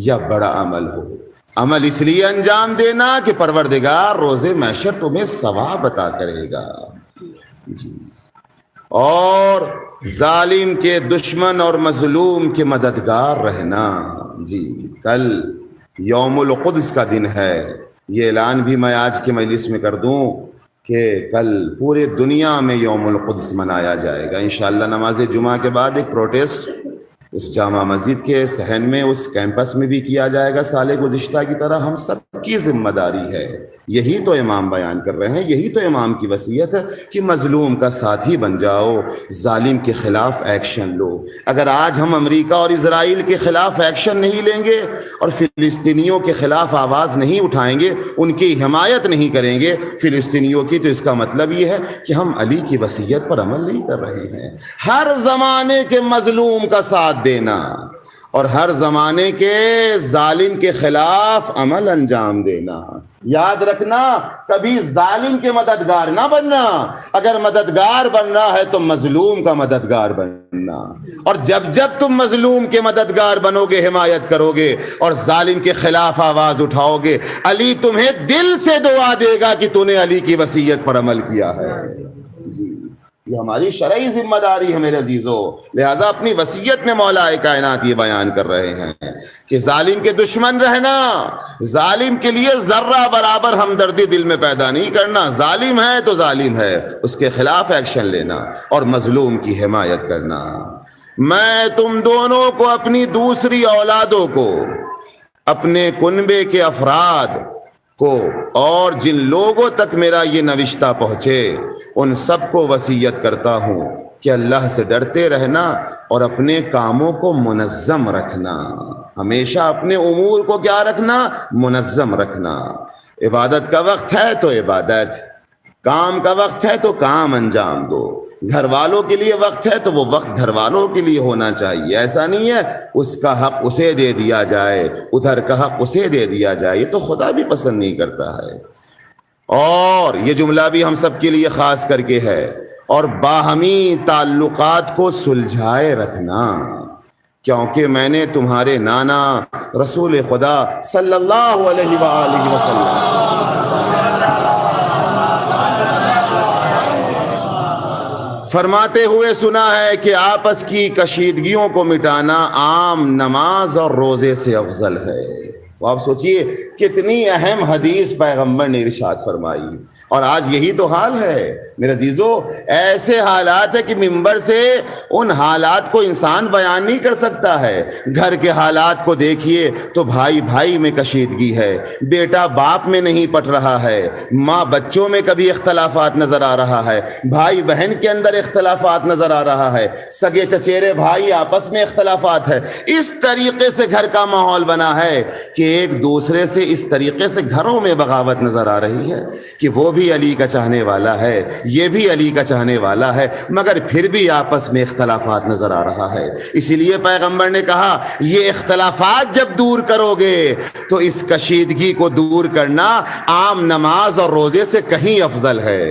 یا بڑا عمل ہو. عمل اس لیے انجام دینا کہ پروردگار روز محشر تمہیں ثواب عطا کرے گا. جی. اور ظالم کے دشمن اور مظلوم کے مددگار رہنا. جی. کل یوم القدس کا دن ہے. یہ اعلان بھی میں آج کی مجلس میں کر دوں کہ کل پورے دنیا میں یوم القدس منایا جائے گا انشاءاللہ. نماز جمعہ کے بعد ایک پروٹیسٹ اس جامع مسجد کے صحن میں، اس کیمپس میں بھی کیا جائے گا. سال گزشتہ کی طرح ہم سب کی ذمہ داری ہے یہی تو امام بیان کر رہے ہیں، یہی تو امام کی وصیت ہے کہ مظلوم کا ساتھی بن جاؤ، ظالم کے خلاف ایکشن لو۔ اگر آج ہم امریکہ اور اسرائیل کے خلاف ایکشن نہیں لیں گے اور فلسطینیوں کے خلاف آواز نہیں اٹھائیں گے، ان کی حمایت نہیں کریں گے فلسطینیوں کی، تو اس کا مطلب یہ ہے کہ ہم علی کی وصیت پر عمل نہیں کر رہے ہیں۔ ہر زمانے کے مظلوم کا ساتھ دینا اور ہر زمانے کے ظالم کے خلاف عمل انجام دینا۔ یاد رکھنا، کبھی ظالم کے مددگار نہ بننا، اگر مددگار بننا ہے تو مظلوم کا مددگار بننا، اور جب جب تم مظلوم کے مددگار بنو گے، حمایت کرو گے اور ظالم کے خلاف آواز اٹھاؤ گے، علی تمہیں دل سے دعا دے گا کہ تو نے علی کی وصیت پر عمل کیا ہے۔ جی، یہ ہماری شرعی ذمہ داری ہے میرے عزیزو، لہذا اپنی وصیت میں مولا کائنات یہ بیان کر رہے ہیں کہ ظالم کے دشمن رہنا، ظالم کے لیے ذرہ برابر ہمدردی دل میں پیدا نہیں کرنا، ظالم ہے تو ظالم ہے، اس کے خلاف ایکشن لینا اور مظلوم کی حمایت کرنا۔ میں تم دونوں کو، اپنی دوسری اولادوں کو، اپنے کنبے کے افراد کو اور جن لوگوں تک میرا یہ نوشتہ پہنچے ان سب کو وصیت کرتا ہوں کہ اللہ سے ڈرتے رہنا اور اپنے کاموں کو منظم رکھنا، ہمیشہ اپنے امور کو کیا رکھنا؟ منظم رکھنا۔ عبادت کا وقت ہے تو عبادت، کام کا وقت ہے تو کام انجام دو، گھر والوں کے لیے وقت ہے تو وہ وقت گھر والوں کے لیے ہونا چاہیے، ایسا نہیں ہے اس کا حق اسے دے دیا جائے، ادھر کا حق اسے دے دیا جائے، یہ تو خدا بھی پسند نہیں کرتا ہے۔ اور یہ جملہ بھی ہم سب کے لیے خاص کر کے ہے، اور باہمی تعلقات کو سلجھائے رکھنا، کیونکہ میں نے تمہارے نانا رسول خدا صلی اللہ علیہ وآلہ وسلم سے فرماتے ہوئے سنا ہے کہ آپس کی کشیدگیوں کو مٹانا عام نماز اور روزے سے افضل ہے۔ آپ سوچئے کتنی اہم حدیث پیغمبر نے ارشاد فرمائی، اور آج یہی تو حال ہے میرے عزیزو۔ ایسے حالات ہے کہ ممبر سے ان حالات کو انسان بیان نہیں کر سکتا ہے۔ گھر کے حالات کو دیکھیے تو بھائی بھائی میں کشیدگی ہے، بیٹا باپ میں نہیں پٹ رہا ہے، ماں بچوں میں کبھی اختلافات نظر آ رہا ہے، بھائی بہن کے اندر اختلافات نظر آ رہا ہے، سگے چچیرے بھائی آپس میں اختلافات ہے۔ اس طریقے سے گھر کا ماحول بنا ہے کہ ایک دوسرے سے اس طریقے سے گھروں میں بغاوت نظر آ رہی ہے کہ وہ بھی علی کا چاہنے والا ہے، یہ بھی علی کا چاہنے والا ہے، مگر پھر بھی آپس میں اختلافات نظر آ رہا ہے۔ اسی لیے پیغمبر نے کہا یہ اختلافات جب دور کرو گے تو اس کشیدگی کو دور کرنا عام نماز اور روزے سے کہیں افضل ہے۔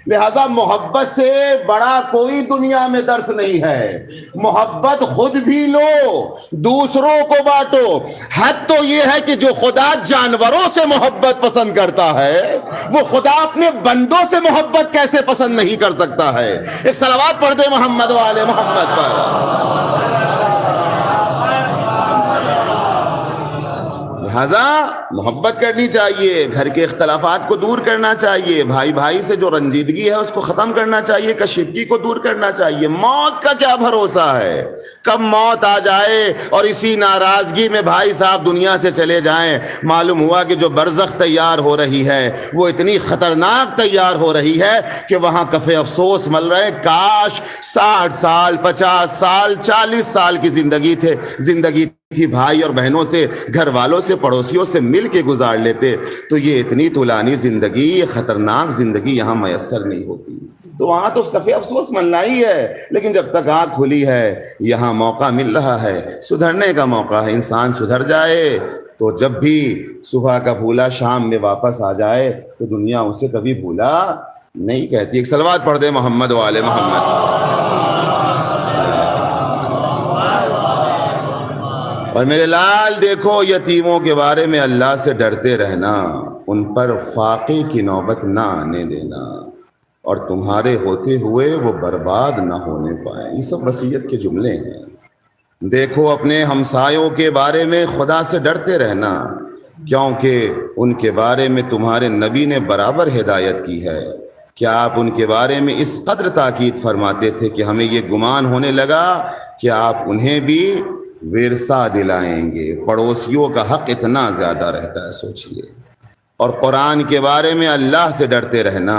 لہذا محبت سے بڑا کوئی دنیا میں درس نہیں ہے۔ محبت خود بھی لو، دوسروں کو بانٹو۔ حد تو یہ ہے کہ جو خدا جانوروں سے محبت پسند کرتا ہے وہ خدا اپنے بندوں سے محبت کیسے پسند نہیں کر سکتا ہے؟ ایک صلوات پڑھ دے محمد و آل محمد پر۔ لہذا محبت کرنی چاہیے، گھر کے اختلافات کو دور کرنا چاہیے، بھائی بھائی سے جو رنجیدگی ہے اس کو ختم کرنا چاہیے، کشیدگی کو دور کرنا چاہیے۔ موت کا کیا بھروسہ ہے، کب موت آ جائے اور اسی ناراضگی میں بھائی صاحب دنیا سے چلے جائیں۔ معلوم ہوا کہ جو برزخ تیار ہو رہی ہے وہ اتنی خطرناک تیار ہو رہی ہے کہ وہاں کف افسوس مل رہے، کاش 60 سال 50 سال 40 سال کی زندگی تھی بھائی اور بہنوں سے، گھر والوں سے، پڑوسیوں سے مل کے گزار لیتے، تو یہ اتنی طولانی زندگی، یہ خطرناک زندگی یہاں میسر نہیں ہوتی۔ تو وہاں تو اس کفے افسوس ملنا ہی ہے، لیکن جب تک آنکھ کھلی ہے یہاں موقع مل رہا ہے، سدھرنے کا موقع ہے، انسان سدھر جائے تو جب بھی صبح کا بھولا شام میں واپس آ جائے تو دنیا اسے کبھی بھولا نہیں کہتی۔ ایک صلوات پڑھ دے محمد و آل محمد۔ اور میرے لال دیکھو، یتیموں کے بارے میں اللہ سے ڈرتے رہنا، ان پر فاقے کی نوبت نہ آنے دینا، اور تمہارے ہوتے ہوئے وہ برباد نہ ہونے پائیں۔ یہ سب وصیت کے جملے ہیں۔ دیکھو اپنے ہمسایوں کے بارے میں خدا سے ڈرتے رہنا، کیونکہ ان کے بارے میں تمہارے نبی نے برابر ہدایت کی ہے۔ کیا آپ ان کے بارے میں اس قدر تاکید فرماتے تھے کہ ہمیں یہ گمان ہونے لگا کہ آپ انہیں بھی ورثہ دلائیں گے۔ پڑوسیوں کا حق اتنا زیادہ رہتا ہے، سوچئے۔ اور قرآن کے بارے میں اللہ سے ڈرتے رہنا،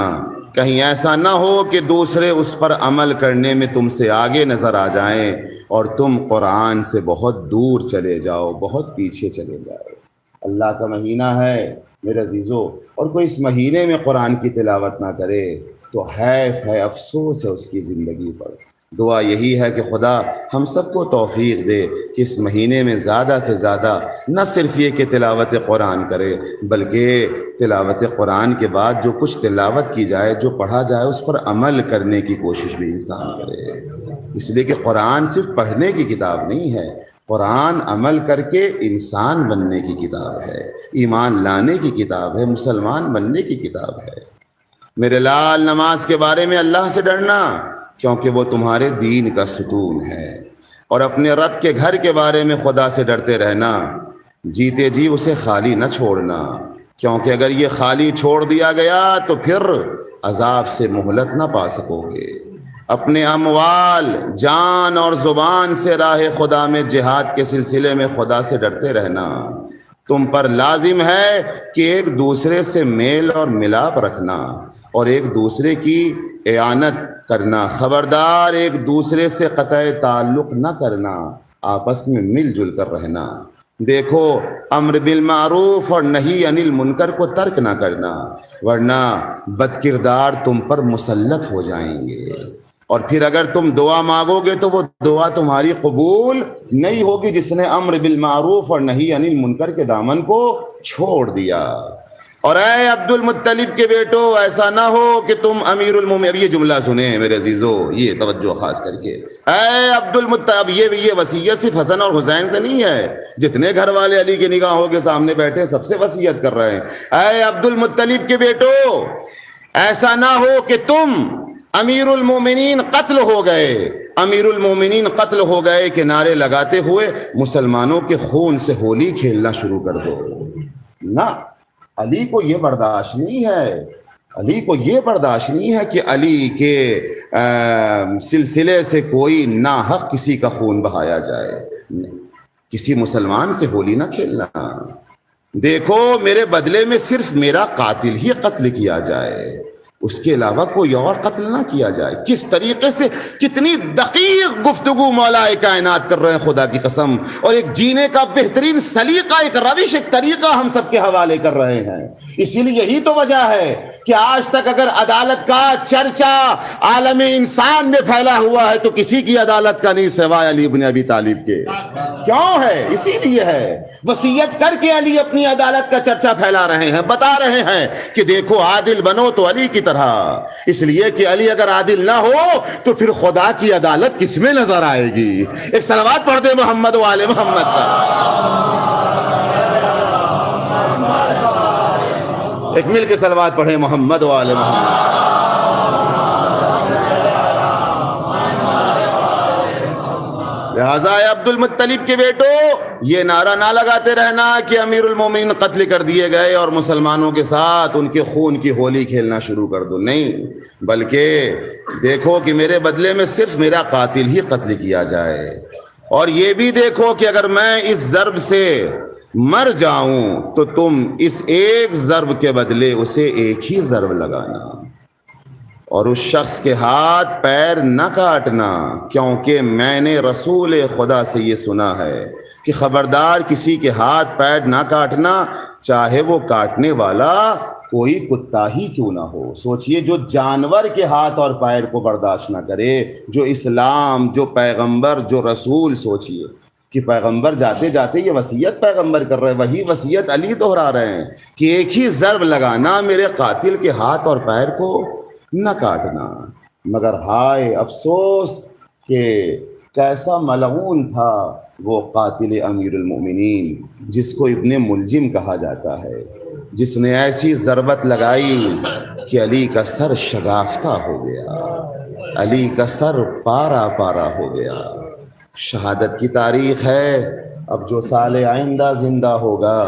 کہیں ایسا نہ ہو کہ دوسرے اس پر عمل کرنے میں تم سے آگے نظر آ جائیں اور تم قرآن سے بہت دور چلے جاؤ، بہت پیچھے چلے جاؤ۔ اللہ کا مہینہ ہے میرے عزیزو، اور کوئی اس مہینے میں قرآن کی تلاوت نہ کرے تو حیف ہے، افسوس ہے اس کی زندگی پر۔ دعا یہی ہے کہ خدا ہم سب کو توفیق دے کہ اس مہینے میں زیادہ سے زیادہ نہ صرف یہ کہ تلاوت قرآن کرے، بلکہ تلاوت قرآن کے بعد جو کچھ تلاوت کی جائے، جو پڑھا جائے، اس پر عمل کرنے کی کوشش بھی انسان کرے۔ اس لیے کہ قرآن صرف پڑھنے کی کتاب نہیں ہے، قرآن عمل کر کے انسان بننے کی کتاب ہے، ایمان لانے کی کتاب ہے، مسلمان بننے کی کتاب ہے۔ میرے لال، نماز کے بارے میں اللہ سے ڈرنا، کیونکہ وہ تمہارے دین کا ستون ہے، اور اپنے رب کے گھر کے بارے میں خدا سے ڈرتے رہنا، جیتے جی اسے خالی نہ چھوڑنا، کیونکہ اگر یہ خالی چھوڑ دیا گیا تو پھر عذاب سے مہلت نہ پا سکو گے۔ اپنے اموال، جان اور زبان سے راہ خدا میں جہاد کے سلسلے میں خدا سے ڈرتے رہنا۔ تم پر لازم ہے کہ ایک دوسرے سے میل اور ملاپ رکھنا اور ایک دوسرے کی اعانت کرنا، خبردار ایک دوسرے سے قطع تعلق نہ کرنا، آپس میں مل جل کر رہنا۔ دیکھو، امر بالمعروف اور نہی عن المنکر کو ترک نہ کرنا، ورنہ بد کردار تم پر مسلط ہو جائیں گے، اور پھر اگر تم دعا مانگو گے تو وہ دعا تمہاری قبول نہیں ہوگی جس نے امر بالمعروف اور نہی عن المنکر کے دامن کو چھوڑ دیا۔ اور اے عبد المطلب کے بیٹو، ایسا نہ ہو کہ تم امیر المومنین، اب یہ جملہ سنیں میرے عزیزو، یہ توجہ خاص کر کے، اے عبد المطلب، یہ وصیت صرف حسن اور حسین سے نہیں ہے، جتنے گھر والے علی کی نگاہوں کے سامنے بیٹھے سب سے وصیت کر رہے ہیں۔ اے عبد المطلب کے بیٹو، ایسا نہ ہو کہ تم امیر المومنین قتل ہو گئے، امیر المومنین قتل ہو گئے کہ نعرے لگاتے ہوئے مسلمانوں کے خون سے ہولی کھیلنا شروع کر دو۔ نہ، علی کو یہ برداشت نہیں ہے، علی کو یہ برداشت نہیں ہے کہ علی کے سلسلے سے کوئی ناحق کسی کا خون بہایا جائے، کسی مسلمان سے ہولی نہ کھیلنا۔ دیکھو، میرے بدلے میں صرف میرا قاتل ہی قتل کیا جائے، اس کے علاوہ کوئی اور قتل نہ کیا جائے۔ کس طریقے سے، کتنی دقیق گفتگو مولا کائنات کر رہے ہیں، خدا کی قسم، اور ایک جینے کا بہترین سلیقہ، ایک روش، ایک طریقہ ہم سب کے حوالے کر رہے ہیں۔ اسی لیے یہی تو وجہ ہے کہ آج تک اگر عدالت کا چرچا عالم انسان میں پھیلا ہوا ہے تو کسی کی عدالت کا نہیں سوائے علی ابن ابی طالب کے۔ کیوں ہے؟ اسی لیے ہے، وصیت کر کے علی اپنی عدالت کا چرچا پھیلا رہے ہیں، بتا رہے ہیں کہ دیکھو، عادل بنو تو علی کی طرح، اس لیے کہ علی اگر عادل نہ ہو تو پھر خدا کی عدالت کس میں نظر آئے گی؟ ایک صلوات پڑھ دے محمد و آل محمد کا، ایک مل کے صلوات پڑھے محمد و آل محمد۔ لہٰذا عبد المطلب کے بیٹو، یہ نعرہ نہ لگاتے رہنا کہ امیر المومنین قتل کر دیے گئے اور مسلمانوں کے ساتھ ان کے خون کی ہولی کھیلنا شروع کر دو، نہیں، بلکہ دیکھو کہ میرے بدلے میں صرف میرا قاتل ہی قتل کیا جائے، اور یہ بھی دیکھو کہ اگر میں اس ضرب سے مر جاؤں تو تم اس ایک ضرب کے بدلے اسے ایک ہی ضرب لگانا، اور اس شخص کے ہاتھ پیر نہ کاٹنا، کیونکہ میں نے رسول خدا سے یہ سنا ہے کہ خبردار کسی کے ہاتھ پیر نہ کاٹنا، چاہے وہ کاٹنے والا کوئی کتا ہی کیوں نہ ہو۔ سوچئے، جو جانور کے ہاتھ اور پیر کو برداشت نہ کرے، جو اسلام، جو پیغمبر، جو رسول، سوچئے کہ پیغمبر جاتے جاتے یہ وصیت پیغمبر کر رہے ہیں، وہی وصیت علی دہرا رہے ہیں کہ ایک ہی ضرب لگانا، میرے قاتل کے ہاتھ اور پیر کو نہ کاٹنا۔ مگر ہائے افسوس کہ کیسا ملعون تھا وہ قاتل امیر المؤمنین جس کو ابن ملجم کہا جاتا ہے، جس نے ایسی ضربت لگائی کہ علی کا سر شگافتہ ہو گیا، علی کا سر پارا پارا ہو گیا۔ شہادت کی تاریخ ہے، اب جو سال آئندہ زندہ ہوگا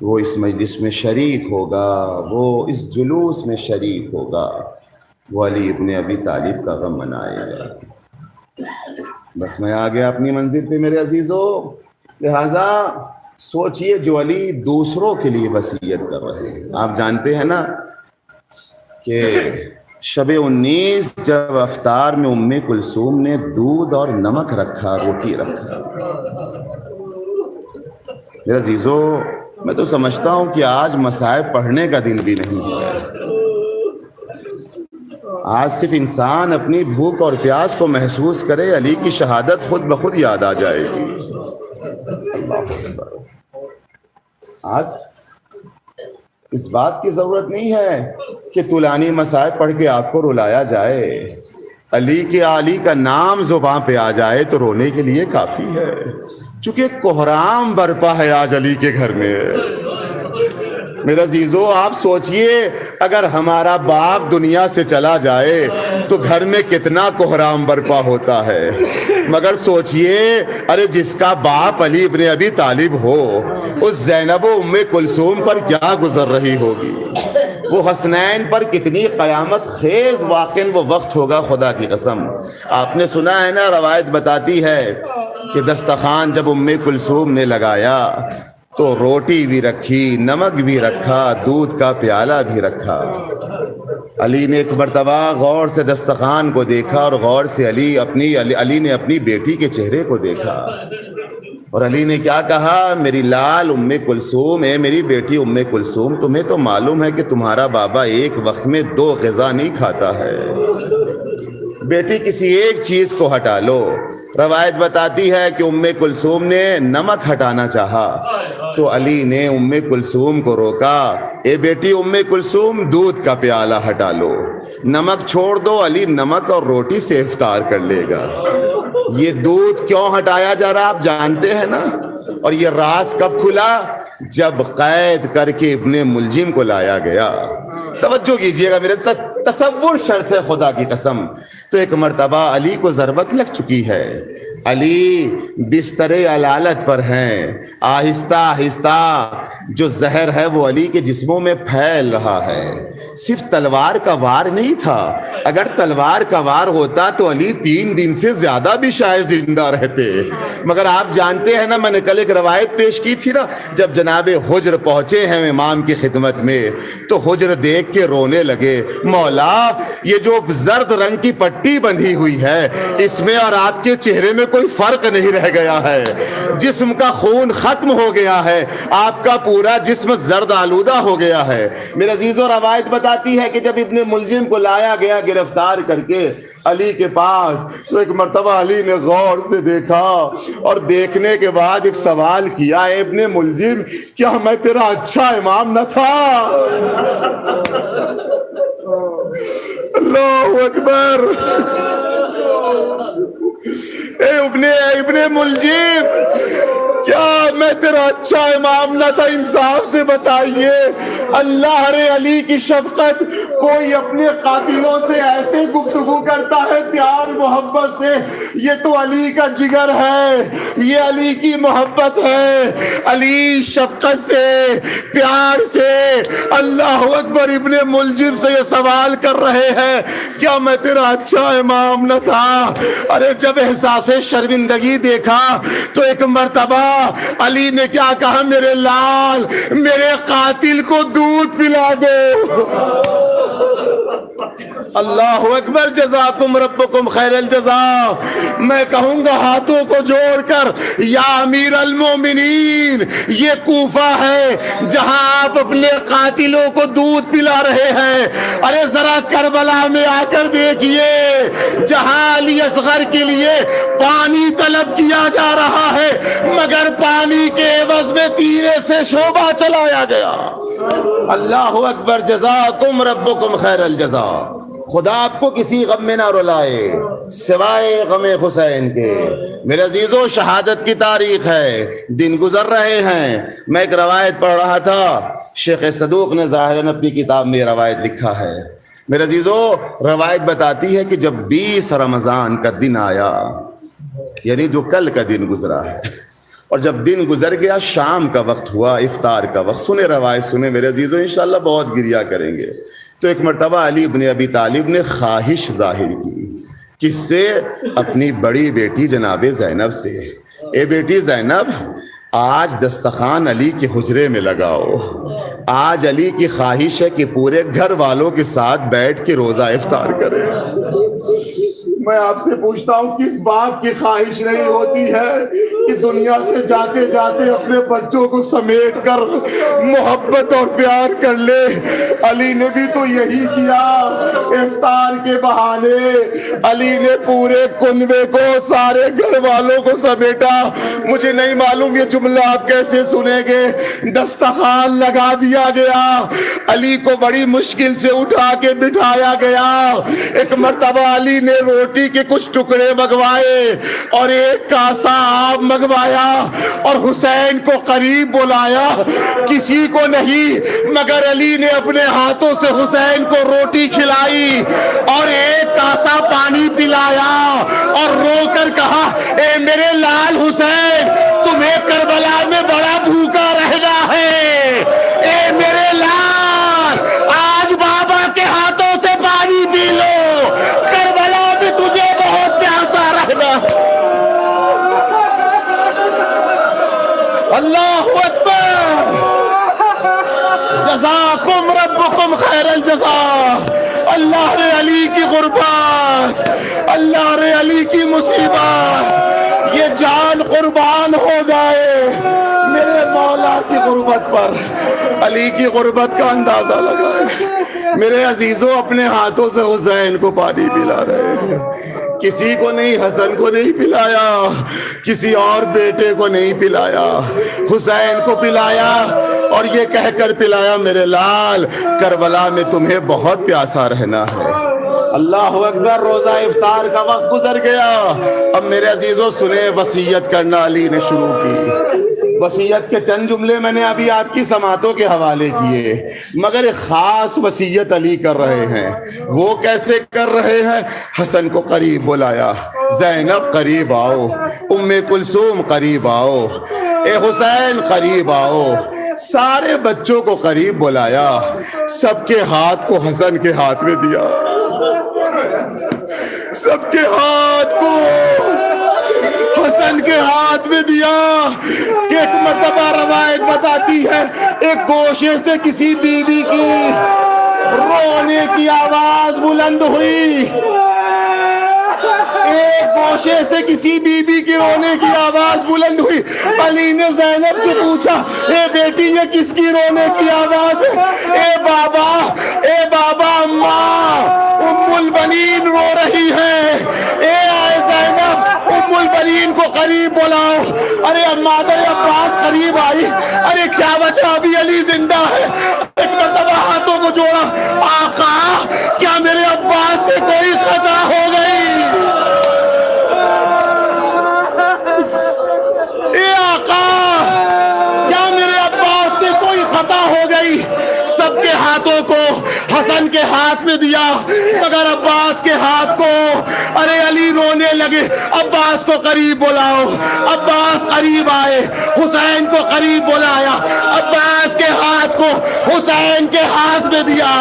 وہ اس مجلس میں شریک ہوگا، وہ اس جلوس میں شریک ہوگا، وہ علی ابن ابی طالب کا غم منائے گا۔ بس میں آ گیا اپنی منزل پہ میرے عزیزو، لہٰذا سوچئے جو علی دوسروں کے لیے وصیت کر رہے ہیں. آپ جانتے ہیں نا کہ شب 19 جب افطار میں ام کلثوم نے دودھ اور نمک رکھا، روٹی رکھا. میرا عزیزو، میں تو سمجھتا ہوں کہ آج مصائب پڑھنے کا دن بھی نہیں ہے. آج صرف انسان اپنی بھوک اور پیاس کو محسوس کرے، علی کی شہادت خود بخود یاد آ جائے گی. اللہ اکبر. آج اس بات کی ضرورت نہیں ہے کہ طولانی مصائب پڑھ کے آپ کو رلایا جائے. علی کا نام زباں پہ آ جائے تو رونے کے لیے کافی ہے، چونکہ کوہرام برپا ہے آج علی کے گھر میں. میرا عزیزو، آپ سوچئے اگر ہمارا باپ دنیا سے چلا جائے تو گھر میں کتنا کوہرام برپا ہوتا ہے. مگر سوچئے ارے جس کا باپ علی ابن ابی طالب ہو، اس زینب و ام کلثوم پر کیا گزر رہی ہوگی. وہ حسنین پر کتنی قیامت خیز واقعاً وہ وقت ہوگا. خدا کی قسم آپ نے سنا ہے نا، روایت بتاتی ہے کہ دسترخوان جب ام کلثوم نے لگایا تو روٹی بھی رکھی، نمک بھی رکھا، دودھ کا پیالہ بھی رکھا. علی نے ایک مرتبہ غور سے دسترخوان کو دیکھا اور غور سے علی نے اپنی بیٹی کے چہرے کو دیکھا اور علی نے کیا کہا، میری لال ام کلثوم، میری بیٹی ام کلثوم، تمہیں تو معلوم ہے کہ تمہارا بابا ایک وقت میں 2 غذا نہیں کھاتا ہے. بیٹی کسی ایک چیز کو ہٹا لو. روایت بتاتی ہے کہ ام کلثوم نے نمک ہٹانا چاہا تو علی نے ام کلثوم کو روکا، اے بیٹی ام کلثوم، دودھ کا پیالہ ہٹا لو، نمک چھوڑ دو. علی نمک اور روٹی سے افطار کر لے گا. یہ دودھ کیوں ہٹایا جا رہا آپ جانتے ہیں نا. اور یہ راز کب کھلا؟ جب قید کر کے ابن ملجم کو لایا گیا. توجہ کیجئے گا، میرے تصور شرط ہے خدا کی قسم. تو ایک مرتبہ علی کو ضربت لگ چکی ہے. علی بستر علالت پر ہیں. آہستہ آہستہ جو زہر ہے وہ علی کے جسموں میں پھیل رہا ہے. صرف تلوار کا وار نہیں تھا. اگر تلوار کا وار ہوتا تو علی 3 دن سے زیادہ بھی شاید زندہ رہتے. مگر آپ جانتے ہیں نا، میں نے کل ایک روایت پیش کی تھی نا، جب جناب حجر پہنچے ہیں امام کی خدمت میں تو حجر دیکھ کے رونے لگے، مولا یہ جو زرد رنگ کی پٹی بندھی ہوئی ہے اس میں اور آپ کے چہرے میں کوئی فرق نہیں رہ گیا ہے. جسم کا خون ختم ہو گیا ہے، آپ کا پورا جسم زرد آلودہ ہو گیا ہے. میرے عزیزو، روایت بتاتی ہے کہ جب ابن ملجم کو لایا گیا گرفتار کر کے علی کے پاس تو ایک مرتبہ علی نے غور سے دیکھا اور دیکھنے کے بعد ایک سوال کیا، اے ابن ملجم، کیا میں تیرا اچھا امام نہ تھا؟ اللہ اکبر. اے ابن ملجم، کیا میں تیرا اچھا امام نہ تھا؟ انصاف سے بتائیے. اللہ رے علی کی شفقت، کوئی اپنے قاتلوں سے ایسے گفتگو کرتا ہے پیار محبت سے. یہ تو علی کا جگر ہے، یہ علی کی محبت ہے. علی شفقت سے، پیار سے اللہ اکبر ابن ملجم سے یہ سوال کر رہے ہیں، کیا میں تیرا اچھا امام نہ تھا؟ ارے جب احساس شرمندگی دیکھا تو ایک مرتبہ علی نے کیا کہا، میرے لال، میرے قاتل کو دودھ پلا دو. اللہ اکبر. جزاکم ربکم خیر الجزا. میں کہوں گا ہاتھوں کو جوڑ کر، یا امیر المومنین، یہ کوفہ ہے جہاں آپ اپنے قاتلوں کو دودھ پلا رہے ہیں. ارے ذرا کربلا میں آ کر دیکھیے، جہاں علی اصغر کے لیے پانی طلب کیا جا رہا ہے مگر پانی کے عوض میں تیرے سے شعبہ چلایا گیا. اللہ اکبر. جزاکم ربکم خیر الجزا. خدا آپ کو کسی غم میں نہ رلائے سوائے غم حسین کے. میرے عزیزو، شہادت کی تاریخ ہے، دن گزر رہے ہیں. میں ایک روایت پڑھ رہا تھا، شیخ صدوق نے ظاہراً اپنی کتاب میں روایت لکھا ہے. میرے عزیزو، روایت بتاتی ہے کہ جب 20 رمضان کا دن آیا، یعنی جو کل کا دن گزرا ہے، اور جب دن گزر گیا، شام کا وقت ہوا، افطار کا وقت. سنیں روایت، سنیں میرے عزیزو، انشاءاللہ بہت گریا کریں گے. تو ایک مرتبہ علی ابن ابی طالب نے خواہش ظاہر کی، کس سے؟ اپنی بڑی بیٹی جناب زینب سے. اے بیٹی زینب، آج دسترخوان علی کے حجرے میں لگاؤ. آج علی کی خواہش ہے کہ پورے گھر والوں کے ساتھ بیٹھ کے روزہ افطار کرے. میں آپ سے پوچھتا ہوں کس باپ کی خواہش نہیں ہوتی ہے کہ دنیا سے جاتے جاتے اپنے بچوں کو سمیٹ کر محبت اور پیار کر لے. علی نے بھی تو یہی کیا. افطار کے بہانے علی نے پورے کنبے کو, سارے گھر والوں کو سمیٹا. مجھے نہیں معلوم یہ جملہ آپ کیسے سنیں گے. دسترخوان لگا دیا گیا, علی کو بڑی مشکل سے اٹھا کے بٹھایا گیا. ایک مرتبہ علی نے روٹی کے کچھ ٹکڑے منگوائے اور ایک کاسا آب منگوایا اور حسین کو قریب بلایا. کسی کو نہیں مگر علی نے اپنے ہاتھوں سے حسین کو روٹی کھلائی اور ایک کاسا پانی پلایا اور رو کر کہا, اے میرے لال حسین, تمہیں کربلا میں بڑا بھوکا رہنا ہے. اے میرے لال, آج بابا کے ہاتھوں سے پانی پی لو, کربلا میں تجھے بہت پیاسا رہنا. اللہ اکبر. جزاکم ربکم خیر الجزا. اللہ رے علی کی غربت, اللہ رے علی کی مصیبت, یہ جان قربان ہو جائے میرے مولا کی غربت پر. علی کی غربت کا اندازہ لگائے. میرے عزیزوں, اپنے ہاتھوں سے حسین کو پانی پلا رہے ہیں. کسی کو نہیں, حسن کو نہیں پلایا, کسی اور بیٹے کو نہیں پلایا, حسین کو پلایا اور یہ کہہ کر پلایا, میرے لال, کربلا میں تمہیں بہت پیاسا رہنا ہے. اللہ اکبر. روزہ افطار کا وقت گزر گیا. اب میرے عزیزوں سنیں, وصیت کرنا علی نے شروع کی. وصیت کے چند جملے میں نے ابھی آپ کی سماعتوں کے حوالے کیے, مگر ایک خاص وصیت علی کر رہے ہیں. وہ کیسے کر رہے ہیں؟ حسن کو قریب بلایا, زینب قریب آؤ, ام کلثوم قریب آؤ, اے حسین قریب آؤ. سارے بچوں کو قریب بلایا, سب کے ہاتھ کو حسن کے ہاتھ میں دیا, سب کے ہاتھ کو حسن کے ہاتھ میں دیا. کہ ایک مرتبہ روایت بتاتی ہے ایک گوشے سے کسی بیوی کی رونے کی آواز بلند ہوئی. ایک گوشے سے کسی بیوی کی رونے کی آواز بلند ہوئی. علی نے زینب سے پوچھا, اے بیٹی یہ کس کی رونے کی آواز ہے؟ اے بابا اماں ام البنین رو رہی ہے. آئے زینب, ام البنین کو قریب بلاؤ. ارے مادر عباس قریب آئی. ارے کیا وجہ, ابھی علی زندہ ہے. ایک مرتبہ ہاتھوں کو جوڑا, آقا کیا میرے عباس سے کوئی خطا ہو گئی؟ اے آقا کیا میرے عباس سے کوئی خطا ہو گئی؟ سب کے ہاتھوں کو حسن کے ہاتھ میں دیا مگر عباس کے ہاتھ کو. ارے علی رونے لگے, عباس کو قریب بلاؤ. عباس قریب آئے, حسین کو قریب بلایا, عباس کے ہاتھ کو حسین کے ہاتھ میں دیا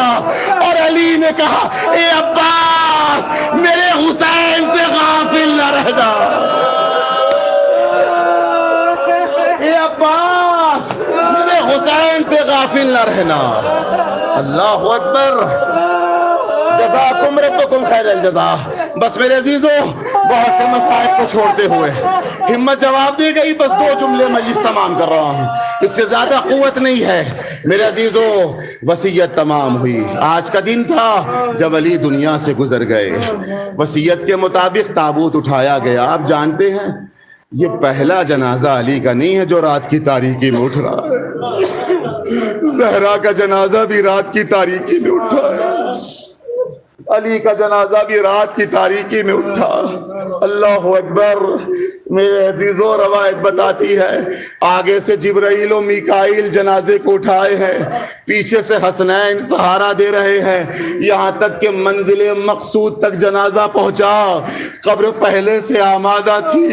اور علی نے کہا, اے عباس میرے حسین سے غافل نہ رہنا. اے عباس میرے حسین سے غافل نہ رہنا. اللہ اکبر. جزاکم ربکم خیر الجزا. بس میرے عزیزوں, بہت سے مصائب کو چھوڑتے ہوئے ہمت جواب دی گئی. بس 2 جملے مجلس تمام کر رہا ہوں, اس سے زیادہ قوت نہیں ہے. میرے عزیزوں, وصیت تمام ہوئی. آج کا دن تھا جب علی دنیا سے گزر گئے. وصیت کے مطابق تابوت اٹھایا گیا. آپ جانتے ہیں یہ پہلا جنازہ علی کا نہیں ہے جو رات کی تاریکی میں اٹھ رہا ہے. زہرا کا جنازہ بھی رات کی تاریکی میں اٹھا ہے. علی کا جنازہ بھی رات کی تاریکی میں اٹھا. اللہ اکبر. میرے عزیزوں, روایت بتاتی ہے آگے سے جبرائیل و میکائیل جنازے کو اٹھائے ہیں, پیچھے سے حسنین سہارا دے رہے ہیں, یہاں تک کہ منزل مقصود تک جنازہ پہنچا. قبر پہلے سے آمادہ تھی.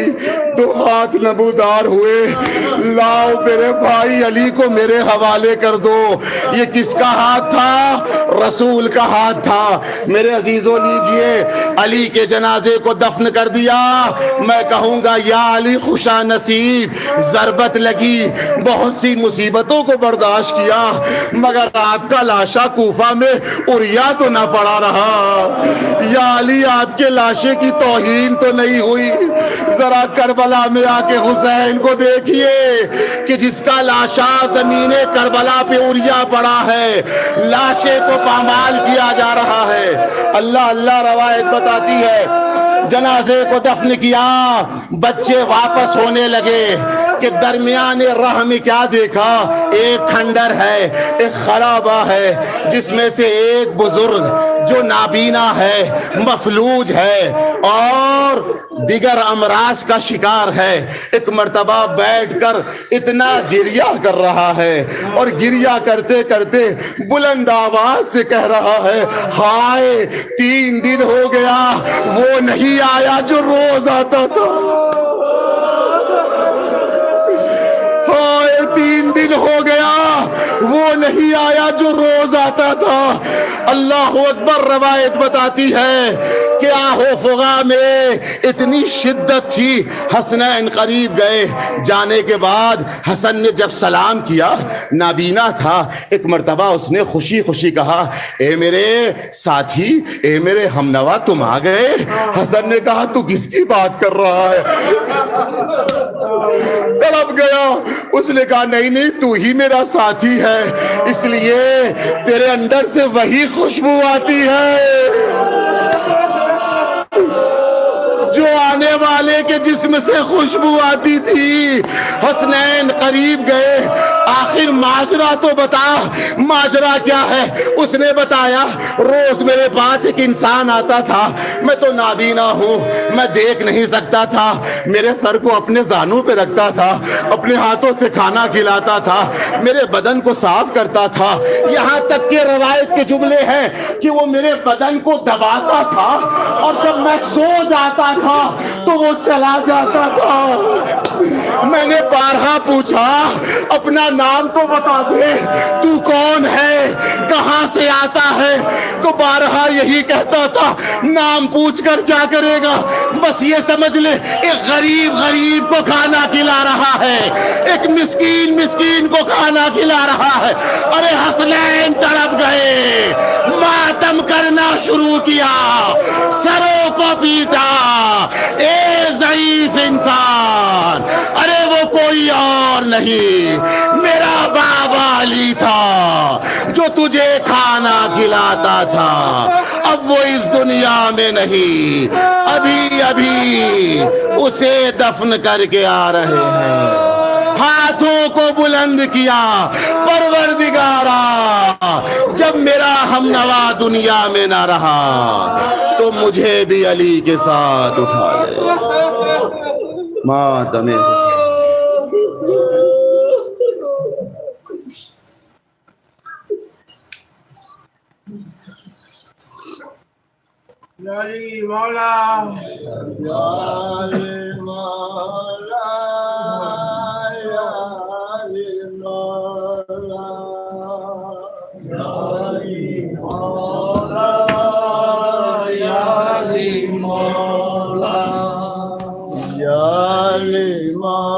2 ہاتھ نمودار ہوئے, لاؤ میرے بھائی علی کو میرے حوالے کر دو. یہ کس کا ہاتھ تھا؟ رسول کا ہاتھ تھا. میرے عزیزوں لیجئے, علی کے جنازے کو دفن کر دیا. میں کہوں گا یہ یا علی خوشا نصیب، ضربت لگی، بہت سی مصیبتوں کو برداشت کیا، مگر آپ کا لاشا کوفہ میں اریا تو نہ پڑا رہا۔ یا علی آپ کے لاشے کی توہین تو نہیں ہوئی؟ ذرا کربلا میں آ کے حسین کو دیکھیے کہ جس کا لاشا زمین کربلا پہ اریا پڑا ہے، لاشے کو پامال کیا جا رہا ہے۔ اللہ اللہ روایت بتاتی ہے جنازے کو دفن کیا، بچے واپس ہونے لگے کہ درمیان راہ میں کیا دیکھا؟ ایک کھنڈر ہے، ایک خرابہ ہے، جس میں سے ایک بزرگ جو نابینا ہے، مفلوج ہے اور دیگر امراض کا شکار ہے، ایک مرتبہ بیٹھ کر اتنا گریہ کر رہا ہے اور گریہ کرتے کرتے بلند آواز سے کہہ رہا ہے، ہائے 3 دن ہو گیا وہ نہیں آیا جو روز آتا تھا، ہائے 3 دن ہو گیا وہ نہیں آیا جو روز آتا تھا۔ اللہ اکبر۔ روایت بتاتی ہے کہ آہو فغا میں اتنی شدت تھی، حسنین قریب گئے، جانے کے بعد حسن نے جب سلام کیا، نابینا تھا، ایک مرتبہ اس نے خوشی خوشی کہا، اے میرے ساتھی، اے میرے ہمنوا تم آ گئے۔ حسن نے کہا تو کس کی بات کر رہا ہے؟ تڑپ گیا۔ اس نے کہا نہیں نہیں تو ہی میرا ساتھی ہے، اس لیے تیرے اندر سے وہی خوشبو آتی ہے جو آنے والے کے جسم سے خوشبو آتی تھی۔ حسنین قریب گئے، آخر ماجرا تو بتا، ماجرا کیا ہے؟ اس نے بتایا روز میرے پاس ایک انسان آتا تھا، میں تو نابینا ہوں، میں دیکھ نہیں سکتا تھا، میرے سر کو اپنے زانوں پہ رکھتا تھا، اپنے ہاتھوں سے کھانا کھلاتا تھا، میرے بدن کو صاف کرتا تھا، یہاں تک کہ روایت کے جملے ہیں کہ وہ میرے بدن کو دباتا تھا اور جب میں سو جاتا تھا تو وہ چلا جاتا تھا۔ میں نے بارہا پوچھا اپنا نام تو بتا دے، تو کون ہے، کہاں سے آتا ہے؟ تو بارہا یہی کہتا تھا نام پوچھ کر کیا کرے گا، بس یہ سمجھ لے ایک غریب غریب کو کھانا کھلا رہا ہے، ایک مسکین مسکین کو کھانا کھلا رہا ہے۔ ارے حسنین تڑپ گئے، ماتم کرنا شروع کیا، سروں کو پیٹا، اے ضعیف انسان، ارے وہ کوئی اور نہیں، میرا بابا علی تھا جو تجھے کھانا کھلاتا تھا، اب وہ اس دنیا میں نہیں، ابھی ابھی اسے دفن کر کے آ رہے ہیں۔ ہاتھوں کو بلند کیا، پروردگارا جب میرا ہمنوا دنیا میں نہ رہا تو مجھے بھی علی کے ساتھ اٹھا لے۔ ماتم حسین۔ یا علی مولا، یا علی مولا، یا علی مولا، یا علی مولا، یا علی مولا، یا علی مولا۔